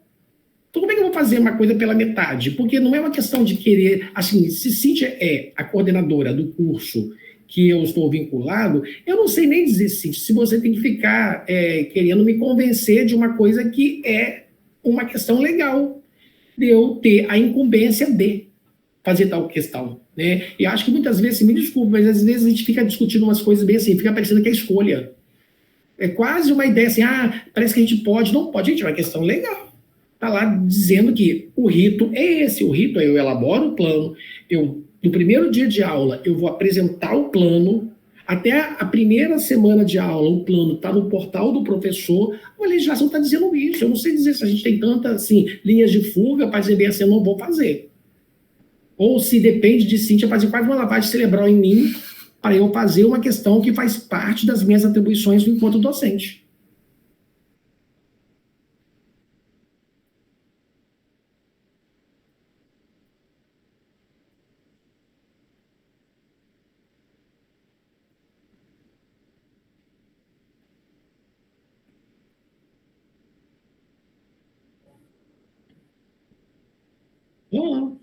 Então, como é que eu vou fazer uma coisa pela metade? Porque não é uma questão de querer, assim, se Cíntia é a coordenadora do curso que eu estou vinculado, eu não sei nem dizer, Cíntia, se você tem que ficar querendo me convencer de uma coisa que é uma questão legal, de eu ter a incumbência de fazer tal questão, né? E acho que muitas vezes, me desculpe, mas às vezes a gente fica discutindo umas coisas bem assim, fica parecendo que é escolha. É quase uma ideia assim, parece que a gente pode, não pode, gente, é uma questão legal. Está lá dizendo que o rito é esse, o rito é eu elaboro o plano, no primeiro dia de aula eu vou apresentar o plano, até a primeira semana de aula, o plano está no portal do professor, a legislação está dizendo isso. Eu não sei dizer se a gente tem tantas assim, linhas de fuga para dizer bem assim, eu não vou fazer. ou se depende de Cíntia fazer quase uma lavagem cerebral em mim para eu fazer uma questão que faz parte das minhas atribuições enquanto docente. Não.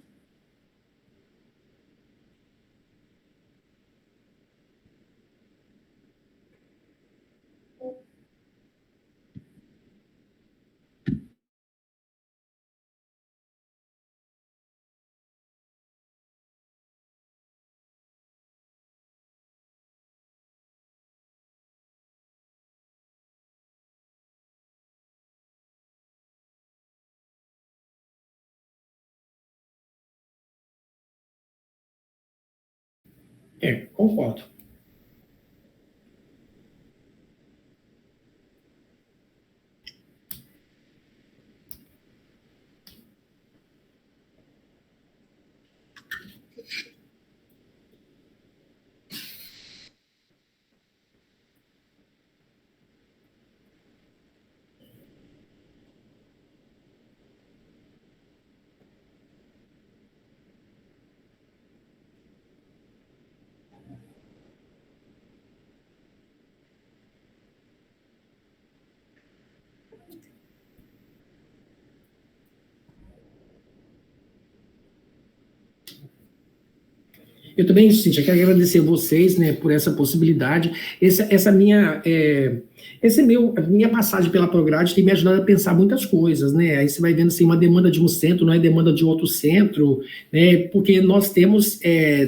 Concordo. Eu também, Cíntia, quero agradecer vocês, né, por essa possibilidade. Essa minha, a minha passagem pela Prograde tem me ajudado a pensar muitas coisas, né? Aí você vai vendo assim, uma demanda de um centro não é demanda de outro centro, né? Porque nós temos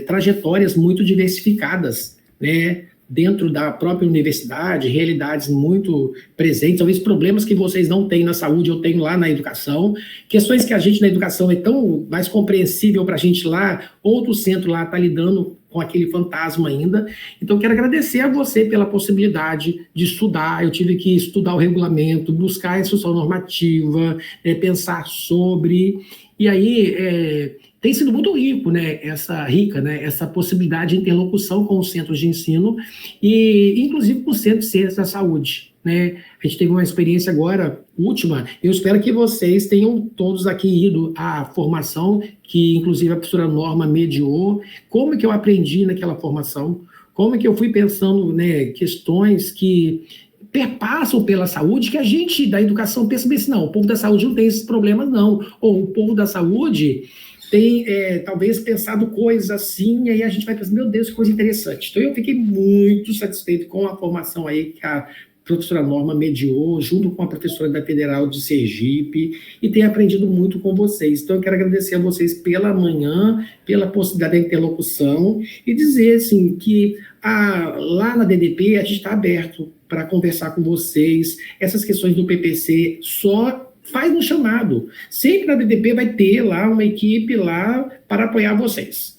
trajetórias muito diversificadas, né? Dentro da própria universidade, realidades muito presentes, talvez problemas que vocês não têm na saúde, eu tenho lá na educação, questões que a gente na educação é tão mais compreensível para a gente lá, outro centro lá está lidando com aquele fantasma ainda. Então, quero agradecer a você pela possibilidade de estudar. Eu tive que estudar o regulamento, buscar a instrução normativa, pensar sobre. E aí, tem sido muito rico, né, essa possibilidade de interlocução com os centros de ensino e, inclusive, com o Centro de Ciências da Saúde, né? A gente teve uma experiência agora, última, eu espero que vocês tenham todos aqui ido à formação, que, inclusive, a professora Norma mediou, como é que eu aprendi naquela formação, como é que eu fui pensando, né, questões que perpassam pela saúde, que a gente da educação pensa bem assim, não, o povo da saúde não tem esses problemas, não, ou o povo da saúde tem, talvez, pensado coisas assim, e aí a gente vai pensar, meu Deus, que coisa interessante. Então, eu fiquei muito satisfeito com a formação aí que a professora Norma mediou, junto com a professora da Federal de Sergipe, e tenho aprendido muito com vocês. Então, eu quero agradecer a vocês pela manhã, pela possibilidade da interlocução, e dizer, assim, que lá na DDP a gente está aberto para conversar com vocês. Essas questões do PPC só faz um chamado. Sempre na DDP vai ter lá uma equipe lá para apoiar vocês.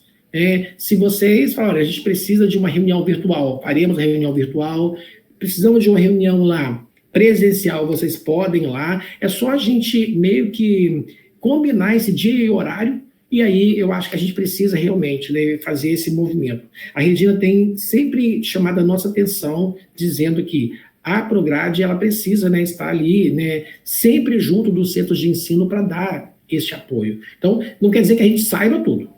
Se vocês falarem, a gente precisa de uma reunião virtual, faremos a reunião virtual. Precisamos de uma reunião lá presencial, vocês podem ir lá. É só a gente meio que combinar esse dia e horário, e aí eu acho que a gente precisa realmente, né, fazer esse movimento. A Regina tem sempre chamado a nossa atenção, dizendo que a Prograde, ela precisa, né, estar ali, né, sempre junto dos centros de ensino para dar esse apoio. Então, não quer dizer que a gente saiba tudo.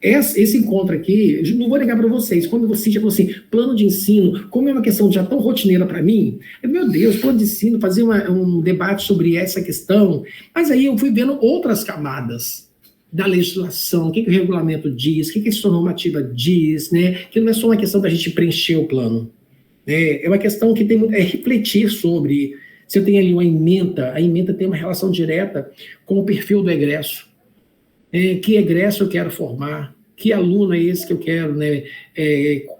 Esse encontro aqui, não vou negar para vocês, quando você falou assim, plano de ensino, como é uma questão já tão rotineira para mim, meu Deus, plano de ensino, fazer um debate sobre essa questão, mas aí eu fui vendo outras camadas da legislação, o que o regulamento diz, o que a questão normativa diz, né, que não é só uma questão da gente preencher o plano. É uma questão que tem refletir sobre. Se eu tenho ali uma ementa, a ementa tem uma relação direta com o perfil do egresso. Que egresso eu quero formar? Que aluno é esse que eu quero, né,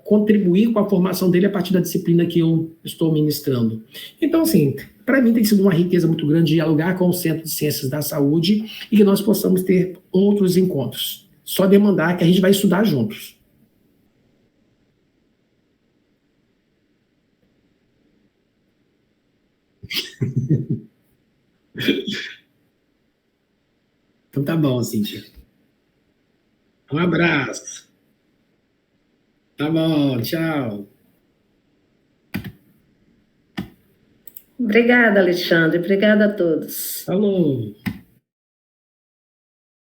contribuir com a formação dele a partir da disciplina que eu estou ministrando? Então, assim, para mim tem sido uma riqueza muito grande dialogar com o Centro de Ciências da Saúde e que nós possamos ter outros encontros. Só demandar que a gente vai estudar juntos. Então tá bom, Cíntia. Um abraço. Tá bom, tchau. Obrigada, Alexandre. Obrigada a todos. Falou.